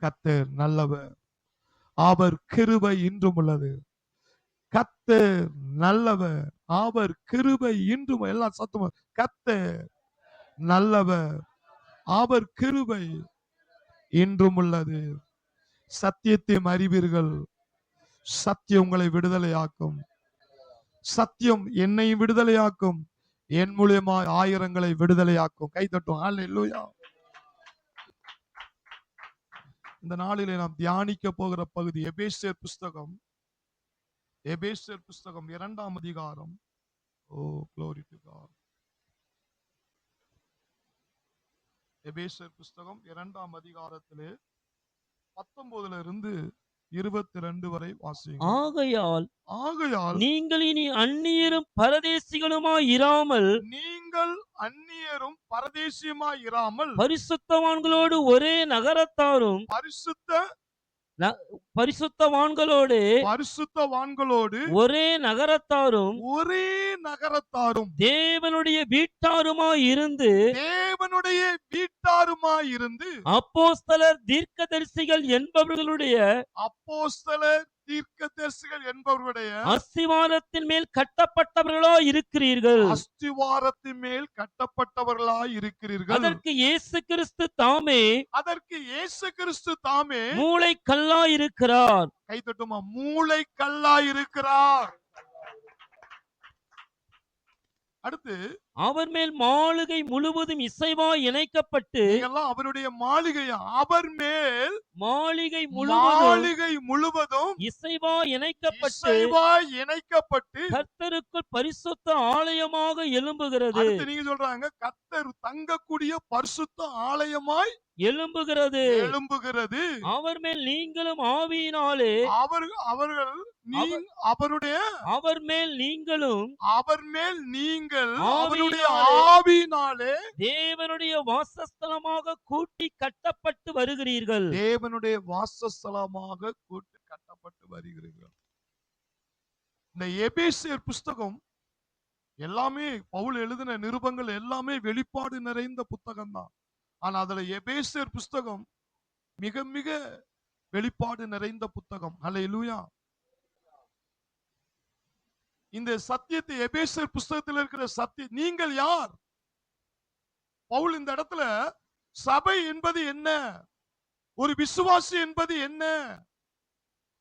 கர்த்தர் நல்லவர், அவர் கிருபை இன்றும் உள்ளது. கர்த்தர் நல்லவர், அவர் கிருபை இன்றும், எல்லாம் சத்தமா, கர்த்தர் நல்லவர், அவர் கிருபை இன்றும் உள்ளது. சத்தியத்தை அறிவீர்கள், சத்தியம் உங்களை விடுதலையாக்கும். சத்தியம் என்னை விடுதலையாக்கும், என் மூலியமா ஆயிரங்களை விடுதலையாக்கும். கை தட்டும். அல்லேலூயா. இந்த நாளிலே நாம் தியானிக்க போகிற பகுதி எபேசியர் புஸ்தகம், எபேசியர் புஸ்தகம் 2ஆம் அதிகாரம். ஓ glory to God. எபேசியர் புஸ்தகம் 2ஆம் அதிகாரத்திலே 19 இருந்து 22 வரை வாசிங்க. ஆகையால் நீங்கள் இனி அந்நியரும் பரதேசிகளுமாய் இராமல், நீங்கள் அந்நியரும் பரதேசியுமாய் இராமல், பரிசுத்தவான்களோடு ஒரே நகரத்தாரும், பரிசுத்தவான்களோடு ஒரே நகரத்தாரும் தேவனுடைய வீட்டாருமாய் இருந்து அப்போஸ்தலர் தீர்க்கதரிசிகள் என்பவர்களுடைய அஸ்திவாரத்தின் மேல் கட்டப்பட்டவர்களாய் இருக்கிறீர்கள். அதற்கு இயேசு கிறிஸ்து தாமே மூளைக்கல்லாய் இருக்கிறார். கை தட்டுமா, மூளைக்கல்லாய் இருக்கிறார். அடுத்து, அவர் மேல் மாளிகை முழுவதும் இசைவாய் இணைக்கப்பட்டு, அவருடைய மாளிகையா, அவர் மேல் மாளிகை முழுவதும் இசைவாய் இணைக்கப்பட்டு கர்த்தருக்குள் பரிசுத்த ஆலயமாக எழும்புகிறது. நீங்க சொல்றாங்க, கர்த்தர் தங்கக்கூடிய பரிசுத்த ஆலயமாய் எழும்புகிறது. அவர் மேல் நீங்களும் ஆவியினாலே அவருடைய ஆவியினாலே தேவனுடைய வாசஸ்தலமாக கூட்டி கட்டப்பட்டு வருகிறீர்கள். இந்த எபேசியர் புஸ்தகம் எல்லாமே பவுல் எழுதின நிருபங்கள் எல்லாமே வெளிப்பாடு நிறைந்த புத்தகம் தான். ஆனா அதுல எபேசியர் புஸ்தகம் மிக மிக வெளிப்பாடு நிறைந்த புத்தகம். அல்லேலூயா. இந்த சத்தியத்தை, எபேசியர் புஸ்தகத்தில் இருக்கிற சத்தியம், நீங்கள் யார்? பவுல் இந்த இடத்துல சபை என்பது என்ன, ஒரு விசுவாசி என்பது என்ன,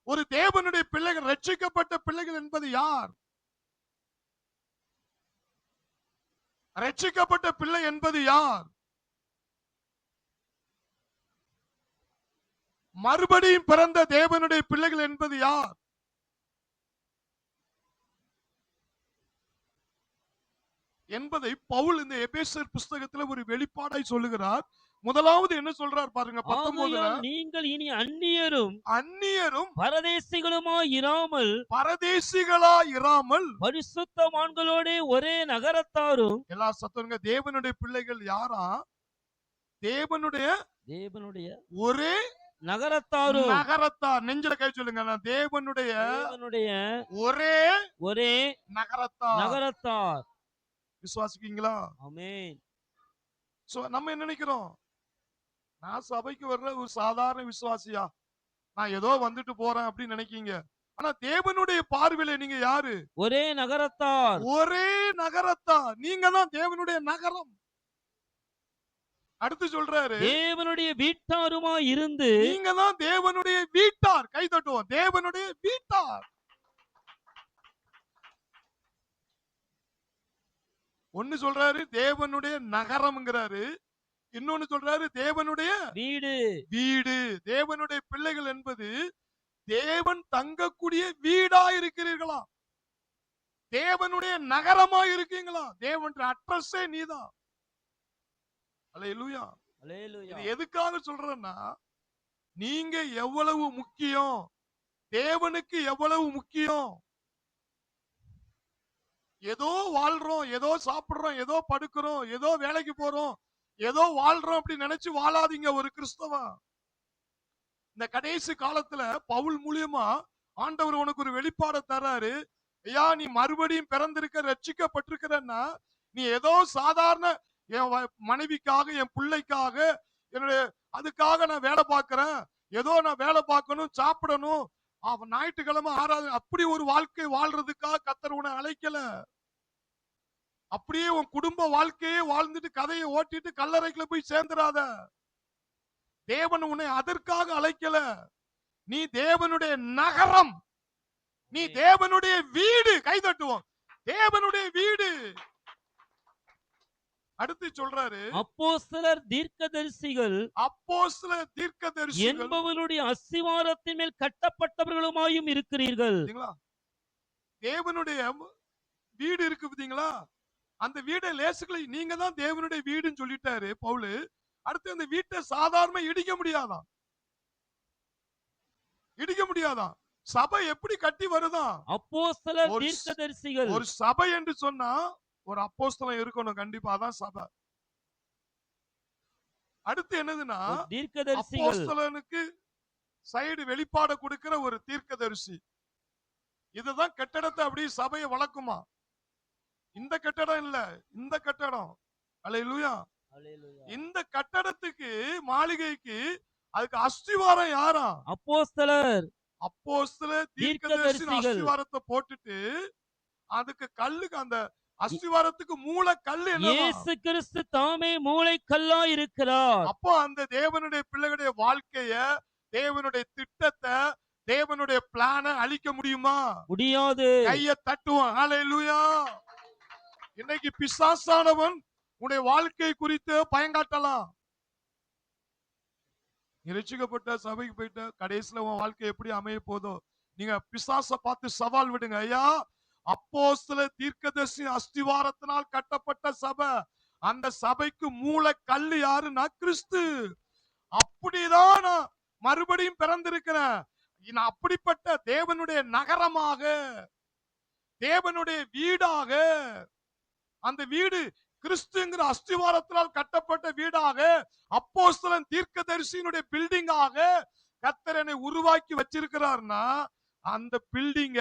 ஒரு தேவனுடைய பிள்ளைகள், ரட்சிக்கப்பட்ட பிள்ளைகள் என்பது யார், ரட்சிக்கப்பட்ட பிள்ளை என்பது யார், மறுபடியும் பிறந்த தேவனுடைய பிள்ளைகள் என்பது யார் என்பதை பவுல் இந்த எபேசியர் புஸ்தகத்தில் ஒரு வெளிப்பாடாய் சொல்லுகிறார். முதலாவது என்ன சொல்றார் பாருங்க, 19. நீங்கள் இனி அந்நியரும் பரதேசிகளுமாய் இராமல் பரிசுத்தவான்களோடு ஒரே நகரத்தாரும். எல்லா சத்தங்க, தேவனுடைய பிள்ளைகள் யாரா? தேவனுடைய ஒரே நகரத்தார். நெஞ்சில கை சொல்லுங்க, தேவனுடைய ஒரே நகரத்தார். விசுவாசிக்கீங்களா? ஆமென். சோ நம்ம என்ன நினைக்கிறோம், நான் சபைக்கு வர்ற ஒரு சாதாரண விசுவாசியா, நான் ஏதோ வந்துட்டு போறேன் அப்படின்னு நினைக்கீங்க. ஆனா தேவனுடைய பார்வையில நீங்க யாரு? ஒரே நகரத்தார். நீங்க தான் தேவனுடைய நகரம். அடுத்து சொல்றாரு, தேவனுடைய வீட்டாருமாய் இருந்து. நீங்க தான் தேவனுடைய வீட்டார். கை தட்டுவோம், தேவனுடைய வீட்டார். ஒன்னு சொல்றாரு தேவனுடைய நகரம்ங்கிறாரு, இன்னொன்னு சொல்றாரு தேவனுடைய வீடு. தேவனுடைய பிள்ளைகள் என்பது தேவன் தங்கக்கூடிய வீடா இருக்கிறீர்களா, தேவனுடைய நகரமா இருக்கீங்களா? தேவனுடைய அட்ரஸே நீதான். அல்லேலூயா. இது எதுக்காக சொல்றேன்னா, நீங்க எவ்வளவு முக்கியம், தேவனுக்கு எவ்வளவு முக்கியம். ஏதோ வாழ்றோம், ஏதோ சாப்பிடுறோம், ஏதோ படுக்கிறோம், ஏதோ வேலைக்கு போறோம், ஏதோ வாழ்றோம் அப்படி நினைச்சு வாழாதீங்க ஒரு கிறிஸ்தவன். இந்த கடைசி காலத்துல பவுல் மூலியமா ஆண்டவர் உனக்கு ஒரு வெளிப்பாட தராரு. ஐயா, நீ மறுபடியும் பிறந்திருக்க, ரட்சிக்கப்பட்டிருக்கிறன்னா, நீ ஏதோ சாதாரண என் மனைவிக்காக, என் பிள்ளைக்காக, என்னுடைய அதுக்காக நான் வேலை பார்க்கிறேன், ஏதோ நான் வேலை பார்க்கணும், சாப்பிடணும், ஞாயிற்றுக்கிழமை ஆராதனை, அப்படி ஒரு வாழ்க்கை வாழ்றதுக்காக கர்த்தர் உன்னை அழைக்கல. அப்படியே உன் குடும்ப வாழ்க்கையே வாழ்ந்துட்டு கதையை ஓட்டிட்டு கல்லறைக்குள்ள போய் சேர்ந்துராத. தேவன் உன்னை அதற்காக அழைக்கல. நீ தேவனுடைய நகரம், நீ தேவனுடைய வீடு. கை தட்டுவோம். தேவனுடைய வீடு. அடுத்து சொல்றாரு, அப்போஸ்தலர் தீர்க்கதரிசிகள் தீர்க்கதரிசிகள் என்பவருடைய அஸ்திவாரத்தின் மேல் கட்டப்பட்டவர்களுமாயும் இருக்கிறீர்கள். பாத்தீங்களா? தேவனுடைய வீடு இருக்கு பாத்தீங்களா? அந்த வீடை லேசுகளை நீங்க தான் தேவனுடைய வீடுன்னு சொல்லிட்டாரு பவுல். அடுத்து அந்த வீட்டை சாதாரண இடிக்க முடியாதான், இடிக்க முடியாதான். சபை எப்படி கட்டி வருதான்? அப்போஸ்தலர் தீர்க்கதரிசிகள். ஒரு சபை என்று சொன்னா ஒரு அப்போஸ்தலன் இருக்கணும் கண்டிப்பா, அதான் சபை. அடுத்து என்னதுன்னா, தீர்க்கதரிசிகள் அப்போஸ்தலனுக்கு சைடு வெளிப்பாட கொடுக்கிற ஒரு தீர்க்கதரிசி. இதுதான் கட்டடத்தை அப்படி சபையை வளர்க்குமா. இந்த கட்டடம் இல்ல, இந்த கட்டடம். அல்லேலூயா. இந்த கட்டடத்துக்கு, மாளிகைக்கு, அதுக்கு அஸ்திவாரம் யாரா? அப்போஸ்தலர் தீர்க்கதரிசி அஸ்திவாரத்தை போட்டுட்டு அதுக்கு கல்லுக்கு, அந்த அஸ்திவாரத்துக்கு மூல கல்லு என்னவா? இயேசு கிறிஸ்து தாமே மூலை கல்லா இருக்கிறார். அப்போ அந்த தேவனுடைய பிள்ளைகளுடைய வாழ்க்கைய, தேவனுடைய திட்டத்தை, தேவனுடைய பிளான அழிக்க முடியுமா? முடியாது. கையை தட்டுவோம். ஹல்லேலூயா. இன்னைக்கு பிசாசானவன் உன்னுடைய வாழ்க்கை குறித்து பயங்காட்டலாம். ரட்சிக்கப்பட்ட சபைக்கு போயிட்ட கடைசியில உன் வாழ்க்கை எப்படி அமைய போதோ, நீங்க பிசாச பார்த்து சவால் விடுங்க. ஐயா, அப்போஸ்தலர் தீர்க்கதரிசி அஸ்திவாரத்தினால் கட்டப்பட்ட சபை, அந்த சபைக்கு மூல கல்லு யாருன்னா கிறிஸ்து. அப்படிதான் நான் மறுபடியும் பிறந்திருக்கிறேன். நான் அப்படிப்பட்ட தேவனுடைய நகரமாக, தேவனுடைய வீடாக, அந்த வீடு கிறிஸ்துங்கிற அஸ்திவாரத்தினால் கட்டப்பட்ட வீடாக, அப்போஸ்தலன் தீர்க்கதரிசியினுடைய பில்டிங்காக கர்த்தர் என்னை உருவாக்கி வச்சிருக்கிறார்னா, அந்த பில்டிங்க,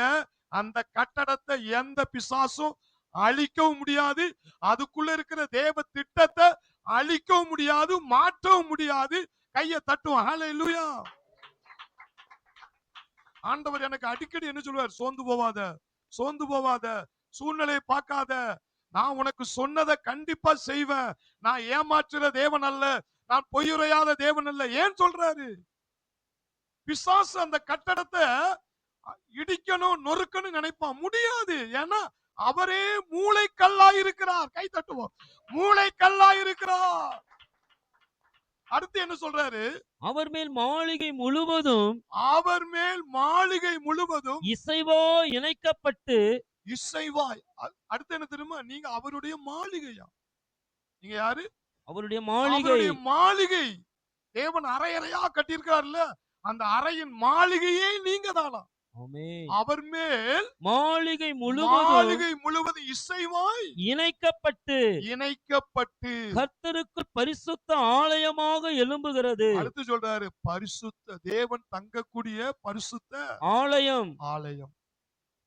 அந்த கட்டடத்தை எந்த பிசாசும் அழிக்கவும் முடியாது. அதுக்குள்ள இருக்கிற தேவ திட்டத்தை அழிக்கவும் முடியாது, மாற்றவும் முடியாது. கையை தட்டுவோம். ஹல்லேலூயா. ஆண்டவர் எனக்கு அடிக்கடி என்ன சொல்வார்? சோர்ந்து போவாத, சோர்ந்து போவாத, சூழ்நிலையை பார்க்காத, நான் உனக்கு சொன்னதை கண்டிப்பா செய்வேன். நான் ஏமாற்றுற தேவன் அல்ல, நான் பொய்யுரையாத தேவன் அல்ல. ஏன் சொல்றாரு? பிசாசு அந்த கட்டடத்தை இடிக்கணும், நொறுக்கணும் நினைப்பான். முடியாது. ஏன்னா அவரே மூளைக்கல்லா இருக்கிறார். கை தட்டுவோம். மூளைக்கல்லா இருக்கிறார். அடுத்து என்ன சொல்றாரு? அவர் மேல் மாளிகை முழுவதும், அவர் மேல் மாளிகை முழுவதும் இசைவா இணைக்கப்பட்டு, இசைவாய். அடுத்து என்ன தெரியுமா? நீங்க அவருடைய மாளிகையா. நீங்க யாரு? அவருடைய மாளிகை. அவருடைய மாளிகை. தேவன் அறை அறையா கட்டியிருக்காருல்ல, அந்த அறையின் மாளிகையே நீங்க தானா. அவர் மேல் மாளிகை முழுவதும் இசைவாய் இணைக்கப்பட்டு கர்த்தருக்கு பரிசுத்த ஆலயமாக எழும்புகிறது. அடுத்து சொல்றாரு, பரிசுத்த தேவன் தங்கக்கூடிய பரிசுத்த ஆலயம். ஆலயம்.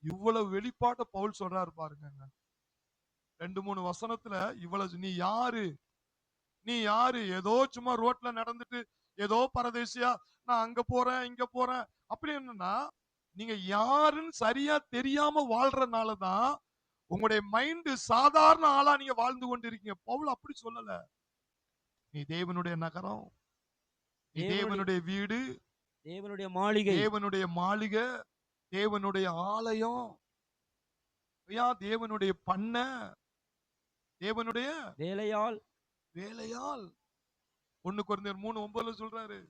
இவ்வளவு வெளிப்பாட்ட பவுல் சொல்றாரு பாருங்க. 2-3 வசனத்துல இவ்வளவு. நீ யாரு? நீ யாரு? ஏதோ சும்மா ரோட்ல நடந்துட்டு ஏதோ பரதேசியா நான் அங்க போறேன் இங்க போறேன் அப்படி என்னன்னா, நீங்க யாருன்னு சரியா தெரியாம வாழ்றனாலதான் உங்களுடைய மைண்ட் சாதாரண ஆளா நீங்க வாழ்ந்து கொண்டிருக்கீங்க. பவுல் அப்படி சொல்லல. நீ தேவனுடைய நகரம், நீ தேவனுடைய வீடு, தேவனுடைய மாளிகை, தேவனுடைய மாளிகை, தேவனுடைய ஆலயம், தேவனுடைய பண்ண, தேவனுடைய வேலையால். 1 கொரிந்தியர் 3:9 சொல்றாரு.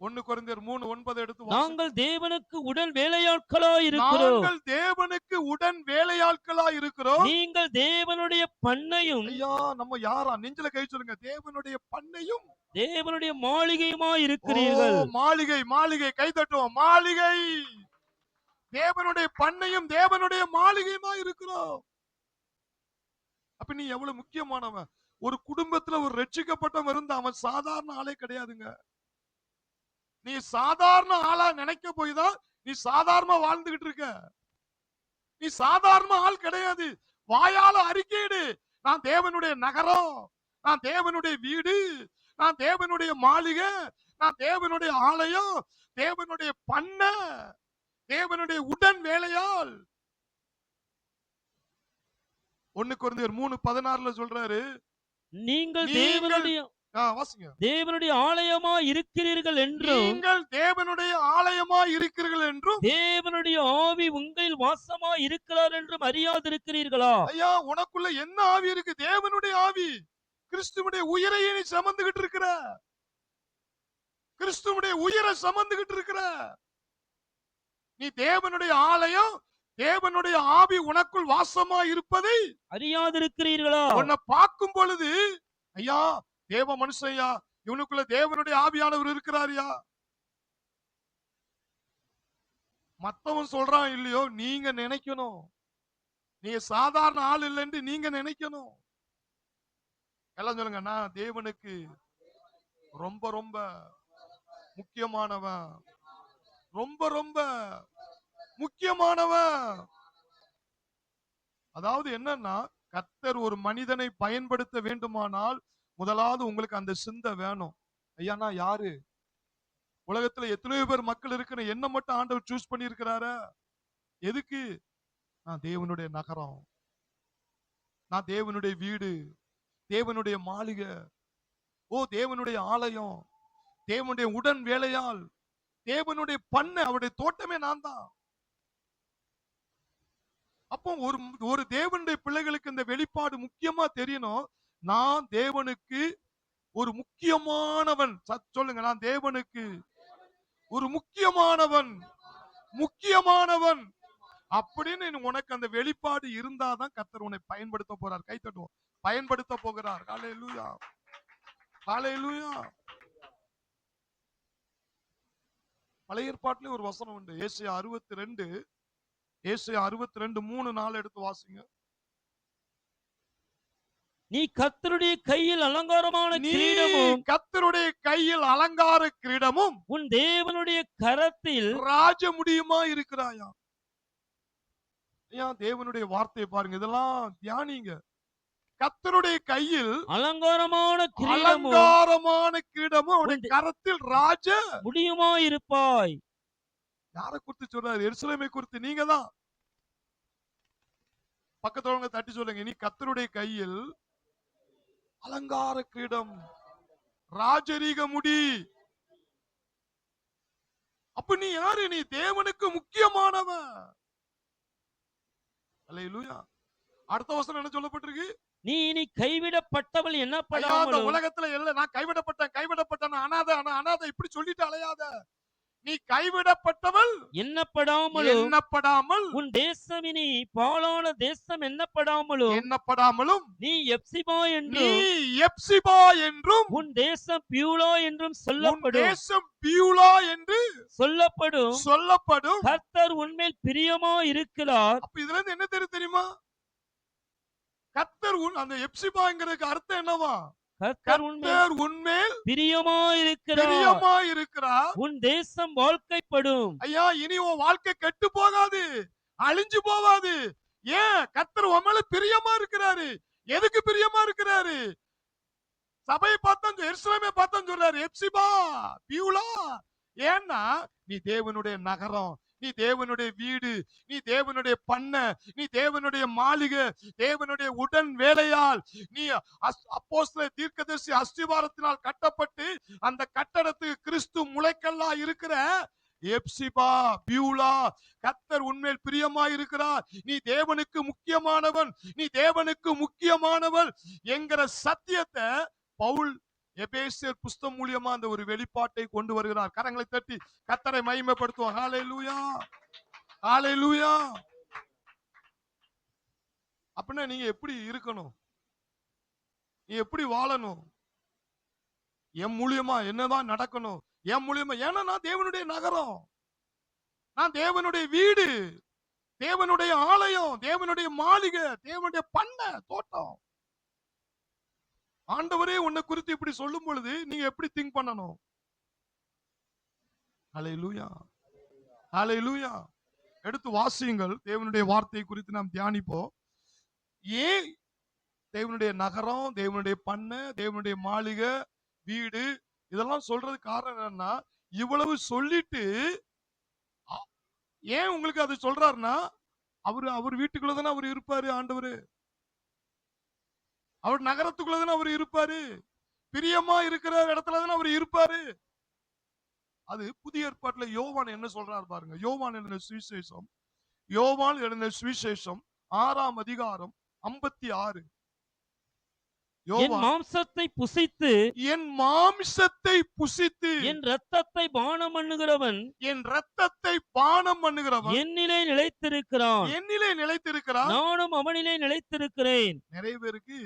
1 கொரிந்தியர் 3:9 எடுத்து நாங்கள் தேவனுக்கு உடன் வேலையாட்களாய் இருக்கிறோம். நாங்கள் தேவனுக்கு உடன் வேலையாட்களாய் இருக்கிறோம். நீங்கள் தேவனுடைய பண்ணையும். ஐயா, நம்ம யாரா? நெஞ்சில கை சொல்லுங்க. தேவனுடைய பண்ணையும் தேவனுடைய மாளிகையுமாய் இருக்கிறீர்கள். மாளிகை, மாளிகை. கை தட்டுவோம். மாளிகை. தேவனுடைய பண்ணையும் தேவனுடைய மாளிகையுமாய் இருக்கிறோம். அப்ப நீ எவ்வளவு முக்கியமானவன். ஒரு குடும்பத்துல ஒரு ரட்சிக்கப்பட்டவன் இருந்தா அவன் சாதாரண ஆளே கிடையாதுங்க. நீ சாதாரண ஆளா நினைக்க போய் தான் நீ சாதாரண வாழ்ந்துகிட்டு இருக்க. நீ சாதாரண ஆள் கிடையாது. வாயால அறிக்கையிடு, நான் தேவனுடைய நகரம், நான் தேவனுடைய வீடு, நான் தேவனுடைய மாளிகை, நான் தேவனுடைய ஆலயம், தேவனுடைய பண்ண, தேவனுடைய உடன் வேலையால். 1 கொரிந்தியர் 3:16 சொல்றாரு, நீங்கள் நீங்கள் தேவனுடைய வாசிங்க. தேவனுடைய ஆலயமா இருக்கிறீர்கள் என்றும் நீங்கள் தேவனுடைய ஆலயமாய் இருக்கிறீர்கள் என்றும், தேவனுடைய ஆவி உங்களில் வாசமா இருக்கிறார் என்றும் அறியாதிருக்கிறீர்களா? ஐயா உனக்குள்ள என்ன ஆவி இருக்கு? தேவனுடைய ஆவி. கிறிஸ்துவுடைய உயிரையே நீ சுமந்துகிட்டு இருக்கிற. கிறிஸ்துவுடைய உயிரை சுமந்துகிட்டு இருக்கிற. நீ தேவனுடைய ஆலயம், தேவனுடைய ஆவி உனக்குள் வாசமா இருப்பதை அறியாதிருக்கிறீர்களா? உன்னை பார்க்கும் பொழுது, ஐயா தேவ மனுஷன்யா, இவனுக்குள்ள தேவனுடைய ஆவியானவர் இருக்கிறாரியா. மத்தவன் சொல்றான் இல்லையோ, நீங்க நினைக்கணும். நீங்க சாதாரண ஆள் இல்லைன்னு நீங்க நினைக்கணும். எல்லாம் சொல்லுங்க, நான் தேவனுக்கு ரொம்ப ரொம்ப முக்கியமானவன், ரொம்ப ரொம்ப முக்கியமானவன். அதாவது என்னன்னா, கர்த்தர் ஒரு மனிதனை பயன்படுத்த வேண்டுமானால் முதலாவது உங்களுக்கு அந்த சிந்தை வேணும். ஐயா நான் யாரு? உலகத்துல எத்தனையோ பேர் மக்கள் இருக்கிற, என்ன மட்டும் ஆண்டவர் சூஸ் பண்ணி இருக்கிறாரு. எதுக்கு? நான் தேவனுடைய நகரம், நான் தேவனுடைய வீடு, தேவனுடைய மாளிகை, ஓ தேவனுடைய ஆலயம், தேவனுடைய உடன் வேலையால், தேவனுடைய பண்ண, அவருடைய தோட்டமே நான் தான். அப்போ ஒரு தேவனுடைய பிள்ளைகளுக்கு இந்த வெளிப்பாடு முக்கியமா தெரியணும். நான் தேவனுக்கு ஒரு முக்கியமானவன். சொல்லுங்க, நான் தேவனுக்கு ஒரு முக்கியமானவன், முக்கியமானவன் அப்படின்னு உனக்கு அந்த வெளிப்பாடு இருந்தாதான் கர்த்தர் உன்னை பயன்படுத்த போறார். கை தட்டுவோம். பயன்படுத்த போகிறார். ஹல்லேலூயா, ஹல்லேலூயா. பழைய ஏற்பாட்டிலே ஒரு வசனம் உண்டு, ஏசாயா 62, ஏசாயா 62 3-4 எடுத்து வாசிங்க. நீ கர்த்தருடைய கையில் அலங்காரமான நீ கிரீடமும் கர்த்தருடைய கையில் அலங்கார கிரீடமும் உன் தேவனுடைய கரத்தில் ராஜ முடியுமா இருக்கிறாயா. ஏன் தேவனுடைய வார்த்தையை பாருங்க, இதெல்லாம் தியானிங்க. கர்த்தருடைய கையில் அலங்காரமான கிரீடமும் அலங்காரமான கிரீடமும் அவருடைய உன் கரத்தில் ராஜ முடியுமா இருப்பாய். யாரை குறித்து சொல்றாரு? எருசலேமை குறித்து. நீங்க தான். பக்கத்தோட தட்டி சொல்லுங்க, நீ கர்த்தருடைய கையில் அலங்கார கிரீடம், ராஜரீக முடி. அப்ப நீ யாரு? நீ தேவனுக்கு முக்கியமானவன். அல்லேலூயா. அடுத்த வசனம் என்ன சொல்லப்பட்டிருக்கு? நீ இனி கைவிடப்பட்டவள் ஐயா, இந்த என்னப்படாமலும் உலகத்துல இல்ல, நான் கைவிடப்பட்டேன் அனாதை இப்படி சொல்லிட்டு அலையாத. நீ கைவிடப்பட்டவள் எண்ணப்படாமலும் உன் உன் தேசம் இனி பாழான தேசம் எண்ணப்படாமலும் நீ நீ எப்சிபா என்றும் எப்சிபா என்றும் உன் தேசம் பியூலா என்றும் உன் தேசம் பியூலா என்று சொல்லப்படும். கர்த்தர் உன்மேல் பிரியமா இருக்கிறார். அப்ப இதுல இருந்து என்ன தெரியுமா? கர்த்தர் அந்த எப்சிபாங்கிறதுக்கு அர்த்தம் என்னவா? கர்த்தர் உன்மேல் பிரியமா இருக்கிறார். உன் தேசம் வாழ்க்கைப்படும். ஐயா, இனி உன் வாழ்க்கை கெட்டு போகாது, அழிஞ்சு போகாது. ஏன்? கர்த்தர் உன் மேல பிரியமா இருக்கிறாரு. எதுக்கு பிரியமா இருக்கிறாரு? சபையை பார்த்தா, எருசலேமை பார்த்தா சொல்றாரு எப்சிபா பியூலா. ஏன்னா நீ தேவனுடைய நகரம், நீ தேவனுடைய வீடு, நீ தேவனுடைய பண்ண, நீ தேவனுடைய மாளிகை, தேவனுடைய உடன் வேலையால், நீ அப்போஸ்தலர் தீர்க்கதரிசி அஸ்திவாரத்தினால் கட்டப்பட்டு அந்த கட்டடத்துக்கு கிறிஸ்து முளைக்கல்லா இருக்கிற எப்சிபா பியூலா. கர்த்தர் உன்மேல் பிரியமாய் இருக்கிறார். நீ தேவனுக்கு முக்கியமானவன், நீ தேவனுக்கு முக்கியமானவன் என்கிற சத்தியத்தை பவுல் எபேசியர் புஸ்தகம் மூலமா அந்த ஒரு வெளிப்பாட்டை கொண்டு வருகிறார். கரங்களை தட்டி கர்த்தரை மகிமைப்படுத்துவோம். ஹல்லேலூயா, ஹல்லேலூயா. அப்படின்னா நீங்க எப்படி இருக்கணும்? நீ எப்படி வாழணும்? என் மூலியமா என்னதான் நடக்கணும்? என் மூலியமா, ஏன்னா நான் தேவனுடைய நகரம், நான் தேவனுடைய வீடு, தேவனுடைய ஆலயம், தேவனுடைய மாளிகை, தேவனுடைய பண்ண தோட்டம். ஆண்டவரே உன்னை குறித்து இப்படி சொல்லும் பொழுது நீங்க எப்படி திங்க் பண்ணணும்? ஹல்லேலூயா, ஹல்லேலூயா. எடுத்து வாசியுங்கள். தேவனுடைய வார்த்தை குறித்து நாம் தியானிப்போம். ஏன் தேவனுடைய நகரம், தேவனுடைய பண்ண, தேவனுடைய மாளிகை, வீடு, இதெல்லாம் சொல்றது காரணம் என்னன்னா, இவ்வளவு சொல்லிட்டு அ ஏன் உங்களுக்கு அது சொல்றாருன்னா, அவர் வீட்டுக்குள்ள தானே அவர் இருப்பாரு ஆண்டவரு. அவர் நகரத்துக்குள்ள தானே அவர் இருப்பாரு. பிரியமா இருக்கிற இடத்துல தானே அவர் இருப்பாரு. அது புதிய ஏற்பாட்டுல யோவான் என்ன சொல்றாரு பாருங்க. யோவான் எழுதின சுவிசேஷம் 6ஆம் அதிகாரம் 56. என் யோவான், மாம்சத்தை புசித்து என் மாம்சத்தை புசித்து என் இரத்தத்தை பானம் பண்ணுகிறவன் என் ரத்தத்தை பானம் பண்ணுகிறவன் என்னிலே நிலைத்திருக்கிறான், என்னிலே நிலைத்திருக்கிறான். நானும் அவனிலே நிலைத்திருக்கிறேன். நிறைய பேருக்கு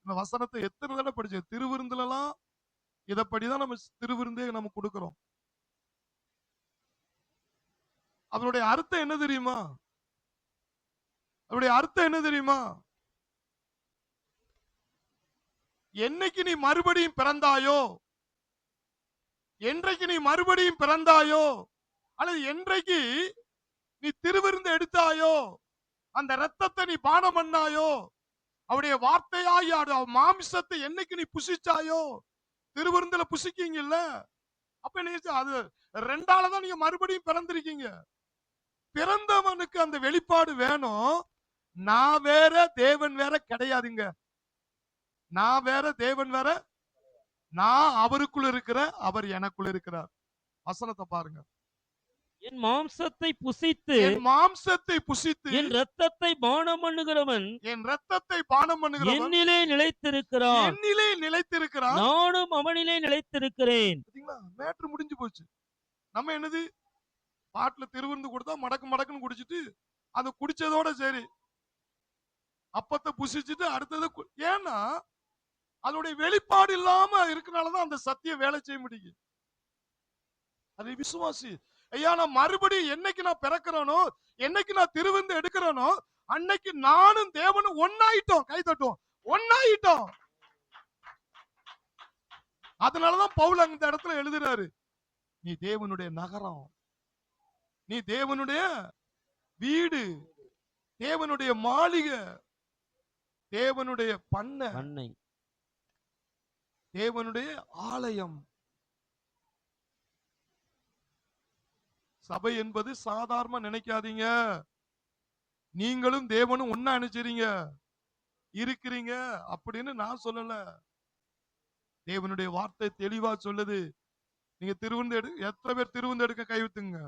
இந்த வசனத்தை எத்தனை தடவை படிச்ச திருவிருந்துலாம் இதப்படிதான் நம்ம திருவிருந்தே நம்ம கொடுக்கிறோம். அதனுடைய அர்த்தம் என்ன தெரியுமா? அதனுடைய அர்த்தம் என்ன தெரியுமா? என்னைக்கு நீ மறுபடியும் பிறந்தாயோ, என்றைக்கு நீ மறுபடியும் பிறந்தாயோ, அல்லது என்றைக்கு நீ திருவிருந்து எடுத்தாயோ, அந்த ரத்தத்தை நீ பானம் பண்ணாயோ, அவருடைய வார்த்தையாய் மாமிசத்தை என்னைக்கு நீ புசிச்சாயோ, திருவிருந்துல புசிக்கீங்கல்ல, அப்ப என்ன அது ரெண்டாலதான் நீங்க மறுபடியும் பிறந்திருக்கீங்க. பிறந்தவனுக்கு அந்த வெளிப்பாடு வேணும். நான் வேற தேவன் வேற கிடையாதுங்க. நான் வேற தேவன் வேற, நான் அவருக்குள்ள இருக்கிற, அவர் எனக்குள்ள இருக்கிறார். வசனத்தை பாருங்க. என் மாம்சத்தை புசித்து என் மாம்சத்தை புசித்து என் இரத்தத்தை பானம் பண்ணுகிறவன் என் ரத்தத்தை பானம் பண்ணுகிறவன் என்னிலே நிலைத்திருக்கிறான், என்னிலே நிலைத்திருக்கிறான். நானும் அவனிலே நிலைத்திருக்கிறேன். பாத்தீங்களா? மேட்ரு முடிஞ்சு போச்சு. நம்ம என்னது பாட்டுல திருவிருந்து கொடுத்தா மடக்கு மடக்குன்னு குடிச்சிட்டு அது குடிச்சதோட சரி, அப்பத்தை புசிச்சுட்டு அடுத்தது ஏன்னா அதனுடைய வெளிப்பாடு இல்லாம இருக்கனாலதான் அந்த சத்தியம் வேலை செய்ய முடியும். அதை விசுவாசி. ஐயா, நான் மறுபடியும் என்னைக்கு நான் பிறக்கிறேனோ, என்னைக்கு நான் திருவிருந்து எடுக்கிறேனோ, அன்னைக்கு நானும் தேவனும் ஒன்னாயிட்டோம். கை தட்டுவோம், ஒன்னாயிட்டோம். அதனாலதான் பவுல் அந்த இடத்துல எழுதுறாரு, நீ தேவனுடைய நகரம், நீ தேவனுடைய வீடு, தேவனுடைய மாளிகை, தேவனுடைய பண்ணை, தேவனுடைய ஆலயம். சபை என்பது சாதாரண நினைக்காதீங்க. நீங்களும் தேவனும் ஒன்னா நினைச்சீங்க இருக்கிறீங்க அப்படின்னு நான் சொல்லல. தேவனுடைய வார்த்தை தெளிவா சொல்லுது. நீங்க திருவிருந்து எத்தனை பேர் திருவிருந்து எடுக்க கைவிட்டுங்க.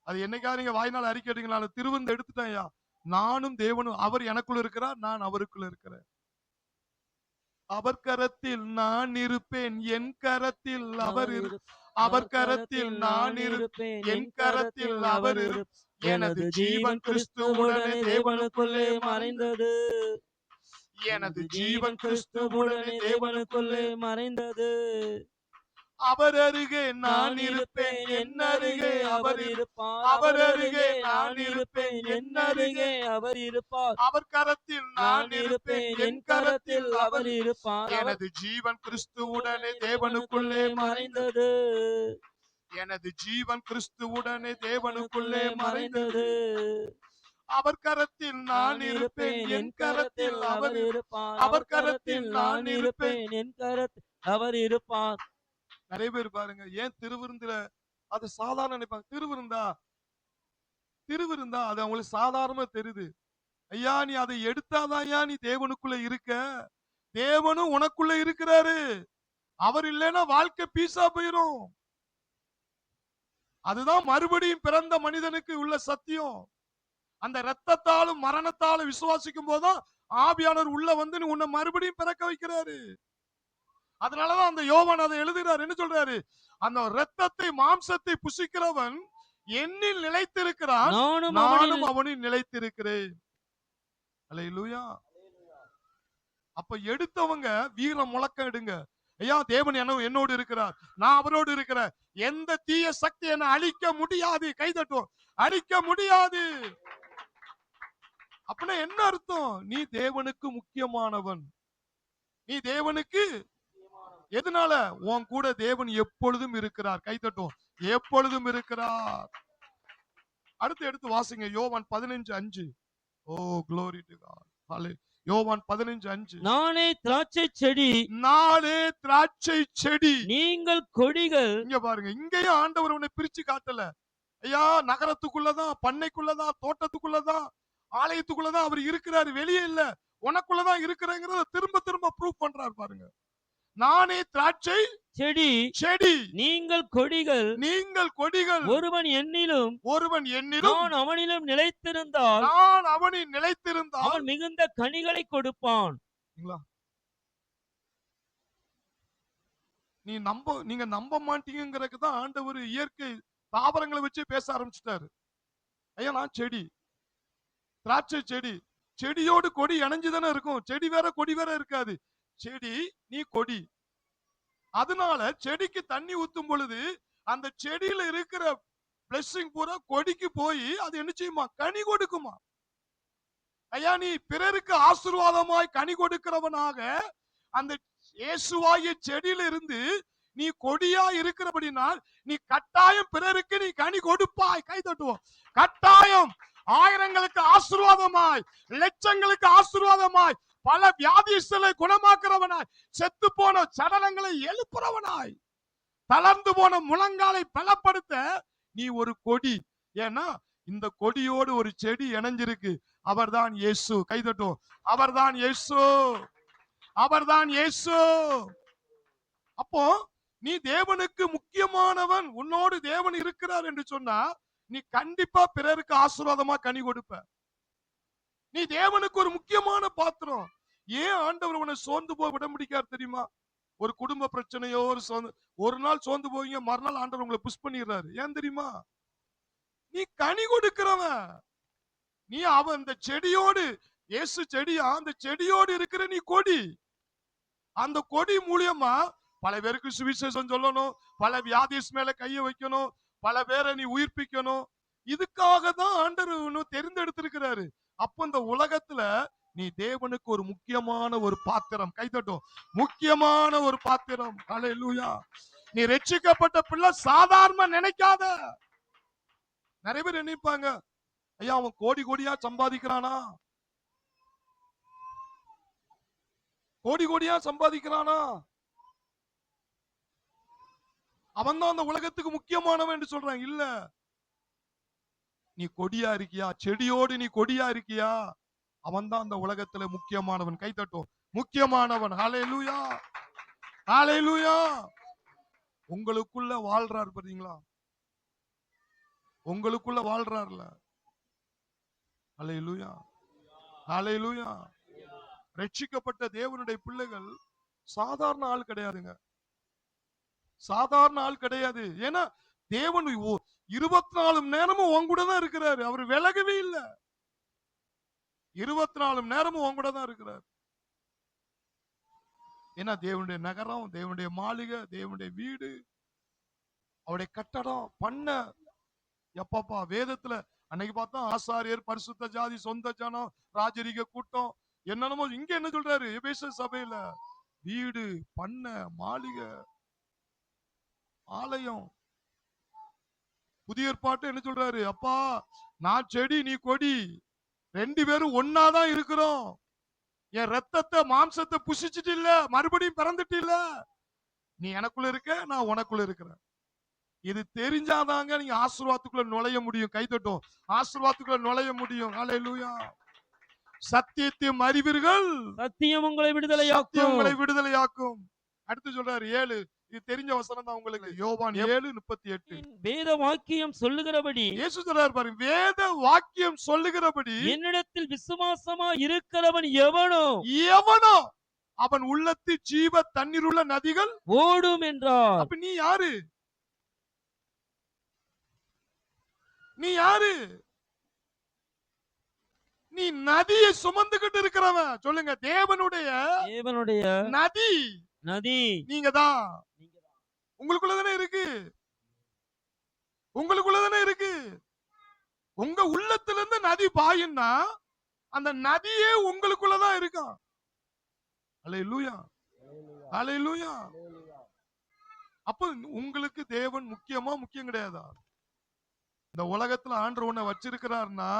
அது என்னைக்காவது நீங்க வாய்நாள் அறிக்கை எடுங்களா, திருவிருந்து எடுத்துட்டேன், நானும் தேவனும், அவர் எனக்குள்ள இருக்கிறார், நான் அவருக்குள்ள இருக்கிறேன். அவர் கரத்தில் நான் இருப்பேன், என் கரத்தில் அவர் அவர் கரத்தில் நான் இருப்பேன், என் கரத்தில் அவர் எனது ஜீவன் கிறிஸ்துவுடனே தேவனுக்குள்ளே மறைந்தது. எனது ஜீவன் கிறிஸ்துவுடனே தேவனுக்குள்ளே மறைந்தது. அவர் அருகே நான் இருப்பேன், என் அருகே அவர் இருப்பார். அவர் அருகே நான் இருப்பேன், என் அருகே அவர் இருப்பார். அவர் கரத்தில் நான் இருப்பேன், என் கரத்தில் அவர் இருப்பார். எனது ஜீவன் கிறிஸ்துவுடனே தேவனுக்குள்ளே மறைந்தது. எனது ஜீவன் கிறிஸ்துவுடனே தேவனுக்குள்ளே மறைந்தது. அவர் கரத்தில் நான் இருப்பேன், என் கரத்தில் அவர் இருப்பார். அவர் கரத்தில் நான் இருப்பேன், என் கரத்தில் அவர் இருப்பார். நிறைய பேர் பாருங்க, ஏன் திருவிருந்துல அது சாதாரண நினைப்பாங்க. திருவிருந்தா அது அவங்களுக்கு சாதாரணமா தெரியுது. ஐயா, நீ அதை எடுத்தாதான் நீ தேவனுக்குள்ள இருக்க. தேவனும் உனக்குள்ள இருக்கிறாரு. அவர் இல்லைன்னா வாழ்க்கை பீசா போயிரும். அதுதான் மறுபடியும் பிறந்த மனிதனுக்கு உள்ள சத்தியம். அந்த ரத்தத்தாலும் மரணத்தாலும் விசுவாசிக்கும் போதுதான் ஆவியானவர் உள்ள வந்து உன்னை மறுபடியும் பிறக்க வைக்கிறாரு. அதனாலதான் அந்த யோவான் அதை எழுதுகிறார். என்ன சொல்றாரு? அந்த ரத்தத்தை மாம்சத்தை புசிக்கிறவன் என்னில் நிலைத்திருக்கிறான், நானும் அவனில் நிலைத்திருக்கிறேன். அல்லேலூயா. அப்ப எடுத்தவங்க வீர முழக்கம் எடுங்க. ஐயா, தேவன் என்னோடு இருக்கிறார், நான் அவரோடு இருக்கிறேன், எந்த தீய சக்தி என்னை அழிக்க முடியாது. கைதட்டும், அழிக்க முடியாது. அப்படின்னா என்ன அர்த்தம்? நீ தேவனுக்கு முக்கியமானவன். நீ தேவனுக்கு எதனால? உன் கூட தேவன் எப்பொழுதும் இருக்கிறார். கைதட்டும், எப்பொழுதும் இருக்கிறார். அடுத்து எடுத்து வாசிங்க யோவான் 15:5. ஓ, glory to God. யோவான் 15:5. நானே திராட்சை செடி, நானே திராட்சை செடி. நீங்கள் கொடிகள். இங்க பாருங்க, இங்கேயும் ஆண்டவர் உன்னை பிரிச்சு காட்டல. ஐயா, நகரத்துக்குள்ளதான், பண்ணைக்குள்ளதான், தோட்டத்துக்குள்ளதான், ஆலயத்துக்குள்ளதான் அவர் இருக்கிறாரு, வெளியே இல்ல, உனக்குள்ளதான் இருக்கிறேங்கிறத திரும்ப திரும்ப ப்ரூவ் பண்றாரு பாருங்க. நானே திராட்சை செடி, செடி, நீங்கள் கொடிகள். நீங்கள் கொடிகள். ஒருவன் என்னிலும், ஒருவன் என்னிலும், நான் அவனிலும் நிலைத்திருந்தால், நான் அவனில் நிலைத்திருந்தால் அவன் மிகுந்த கனிகளை கொடுப்பான். நீங்க நம்ப மாட்டீங்கிறதுக்கு தான் ஆண்டவர் இயற்கை தாவரங்களை வச்சு பேச ஆரம்பிச்சுட்டாரு. ஐயா, நான் செடி, திராட்சை செடி. செடியோடு கொடி இணைஞ்சுதானே இருக்கும். செடி வேற கொடி வேற இருக்காது. செடி, நீ கொடி. அதனால செடிக்கு தண்ணி ஊத்தும் பொழுது அந்த செடியில இருக்கிற பிளெஸிங் பூரா கொடிக்கு போய் அது என்ன செய்யுமா? கனி கொடுக்குமா. ஐயா, நீ பிறருக்கு ஆசீர்வாதமாய் கனி கொடுக்கிறவனாக அந்த இயேசுவாகிய செடியில இருந்து நீ கொடியா இருக்கிறபடினால் நீ கட்டாயம் பிறருக்கு நீ கனி கொடுப்பாய். கை தட்டுவோம். கட்டாயம் ஆயிரங்களுக்கு ஆசீர்வாதமாய், லட்சங்களுக்கு ஆசீர்வாதமாய், பல வியாதிகளை குணமாக்குறவனாய், செத்து போன சடலங்களை எழுப்புறவனாய், தளர்ந்து போன முழங்காலை பலப்படுத்த நீ ஒரு கொடி. ஏன்னா இந்த கொடியோடு ஒரு செடி இணைஞ்சிருக்கு. அவர்தான் இயேசு. கைதட்டும். அவர்தான் இயேசு. அவர்தான் இயேசு. அப்போ நீ தேவனுக்கு முக்கியமானவன், உன்னோடு தேவன் இருக்கிறார் என்று சொன்னா நீ கண்டிப்பா பிறருக்கு ஆசீர்வாதமா கனி கொடுப்ப. நீ தேவனுக்கு ஒரு முக்கியமான பாத்திரம். ஏன் ஆண்டவர் உன்னை சோர்ந்து போய் விட முடிக்காரு தெரியுமா? ஒரு குடும்ப பிரச்சனையோ ஒரு நாள் சோர்ந்து போவீங்க, மறுநாள் ஆண்டவர் உங்களை புஷ் பண்ணிடுறாரு. ஏன் தெரியுமா? நீ கனி கொடுக்கிறவன். நீ அவன் அந்த செடியோடு, இயேசு செடியா, அந்த செடியோடு இருக்கிற நீ கொடி. அந்த கொடி மூலியமா பல பேருக்கு சுவிசேஷம் சொல்லணும், பல வியாதிஸ் மேல கைய வைக்கணும், பல பேரை நீ உயிர்ப்பிக்கணும். இதுக்காக தான் ஆண்டவர் தெரிந்தெடுத்திருக்கிறாரு. அப்ப இந்த உலகத்துல நீ தேவனுக்கு ஒரு முக்கியமான ஒரு பாத்திரம். கைதட்டும். முக்கியமான ஒரு பாத்திரம். ஹல்லேலூயா. நீ ரட்சிக்கப்பட்ட பிள்ளை சாதாரண நினைக்காத. நிறைய பேர் நினைப்பாங்க, ஐயா அவன் கோடி கோடியா சம்பாதிக்கிறானா, கோடி கோடியா சம்பாதிக்கிறானா, அவன் தான் அந்த உலகத்துக்கு முக்கியமானவன் என்று சொல்றாங்க. இல்ல, நீ கொடியா இருக்கியா? செடியோடு நீ கொடியா இருக்கியா? அவன் தான் அந்த உலகத்துல முக்கியமானவன். கை தட்டும். முக்கியமானவன். ஹல்லேலூயா. ஹல்லேலூயா. உங்களுக்குள்ள வாழ்றார் பாத்தீங்களா? உங்களுக்குள்ள வாழ்றார்ல. ஹல்லேலூயா. ஹல்லேலூயா. ரட்சிக்கப்பட்ட தேவனுடைய பிள்ளைகள் சாதாரண ஆள் கிடையாதுங்க. சாதாரண ஆள் கிடையாது. ஏன்னா தேவன் 24 மணி நேரமும் உன் கூட தான் இருக்கிறாரு. அவர் விலகவே இல்ல. 24 மணி நேரமும் உன் கூட தான் இருக்கிறார். ஏன்னா தேவனுடைய நகரம், தேவனுடைய மாளிகை, தேவனுடைய வீடு, அவருடைய கட்டடம் பண்ண எப்பப்பா வேதத்துல அன்னைக்கு பார்த்தா ஆசாரியர், பரிசுத்த ஜாதி, சொந்த ஜனம், ராஜரிக கூட்டம், என்னென்னமோ. இங்க என்ன சொல்றாரு எபேசு சபையில? வீடு, பண்ண, மாளிகை, ஆலயம். புதிய ஏற்பாட்டு என்ன சொல்றாரு? அப்பா நான் செடி, நீ கொடி, 2 பேரும் ஒன்னாதான் இருக்கிறோம். என் ரத்தத்தை மாம்சத்தை புசிச்சுட்டு இல்ல, மறுபடியும் பிறந்துட்டு இல்ல. நீ எனக்குள்ள இருக்க, நான் உனக்குள்ள இருக்கிறேன். இது தெரிஞ்சாதாங்க நீங்க ஆசீர்வாதத்துக்குள்ள நுழைய முடியும். கைதட்டும். ஆசீர்வாதத்துக்குள்ள நுழைய முடியும். ஹல்லேலூயா. சத்தியத்தையும் அறிவீர்கள், சத்தியம் உங்களை விடுதலையாக்கும். உங்களை விடுதலையாக்கும். அடுத்து சொல்றாரு 7. இது தெரிஞ்ச வசனம் தான் உங்களுக்கு. யோவான் 7:38. வேத வாக்கியம் சொல்லுகிறபடி, இயேசு சொல்றாரு பாருங்க, வேத வாக்கியம் சொல்லுகிறபடி என்னிடத்தில் விசுவாசமா இருக்கிறவன் எவனோ எவனோ அவன் உள்ளத்தில் ஜீவ தண்ணீர் உள்ள நதிகள் ஓடும் என்றார். அப்ப நீ யாரு? நீ யாரு? நீ நதியை சுமந்துகிட்டு இருக்கிறவன். சொல்லுங்க, தேவனுடைய நதி. நதி நீங்க தான். உங்களுக்குள்ளதானே இருக்கு. உங்களுக்குள்ளதானே இருக்கு. உங்க உள்ளத்துல இருந்து நதி பாயுன்னா அந்த நதியே உங்களுக்குள்ளதான் இருக்கும். ஹல்லேலூயா. ஹல்லேலூயா. அப்ப உங்களுக்கு தேவன் முக்கியமா, முக்கியம் கிடையாதா? இந்த உலகத்துல ஆண்டவர் உன்னை வச்சிருக்கிறார்னா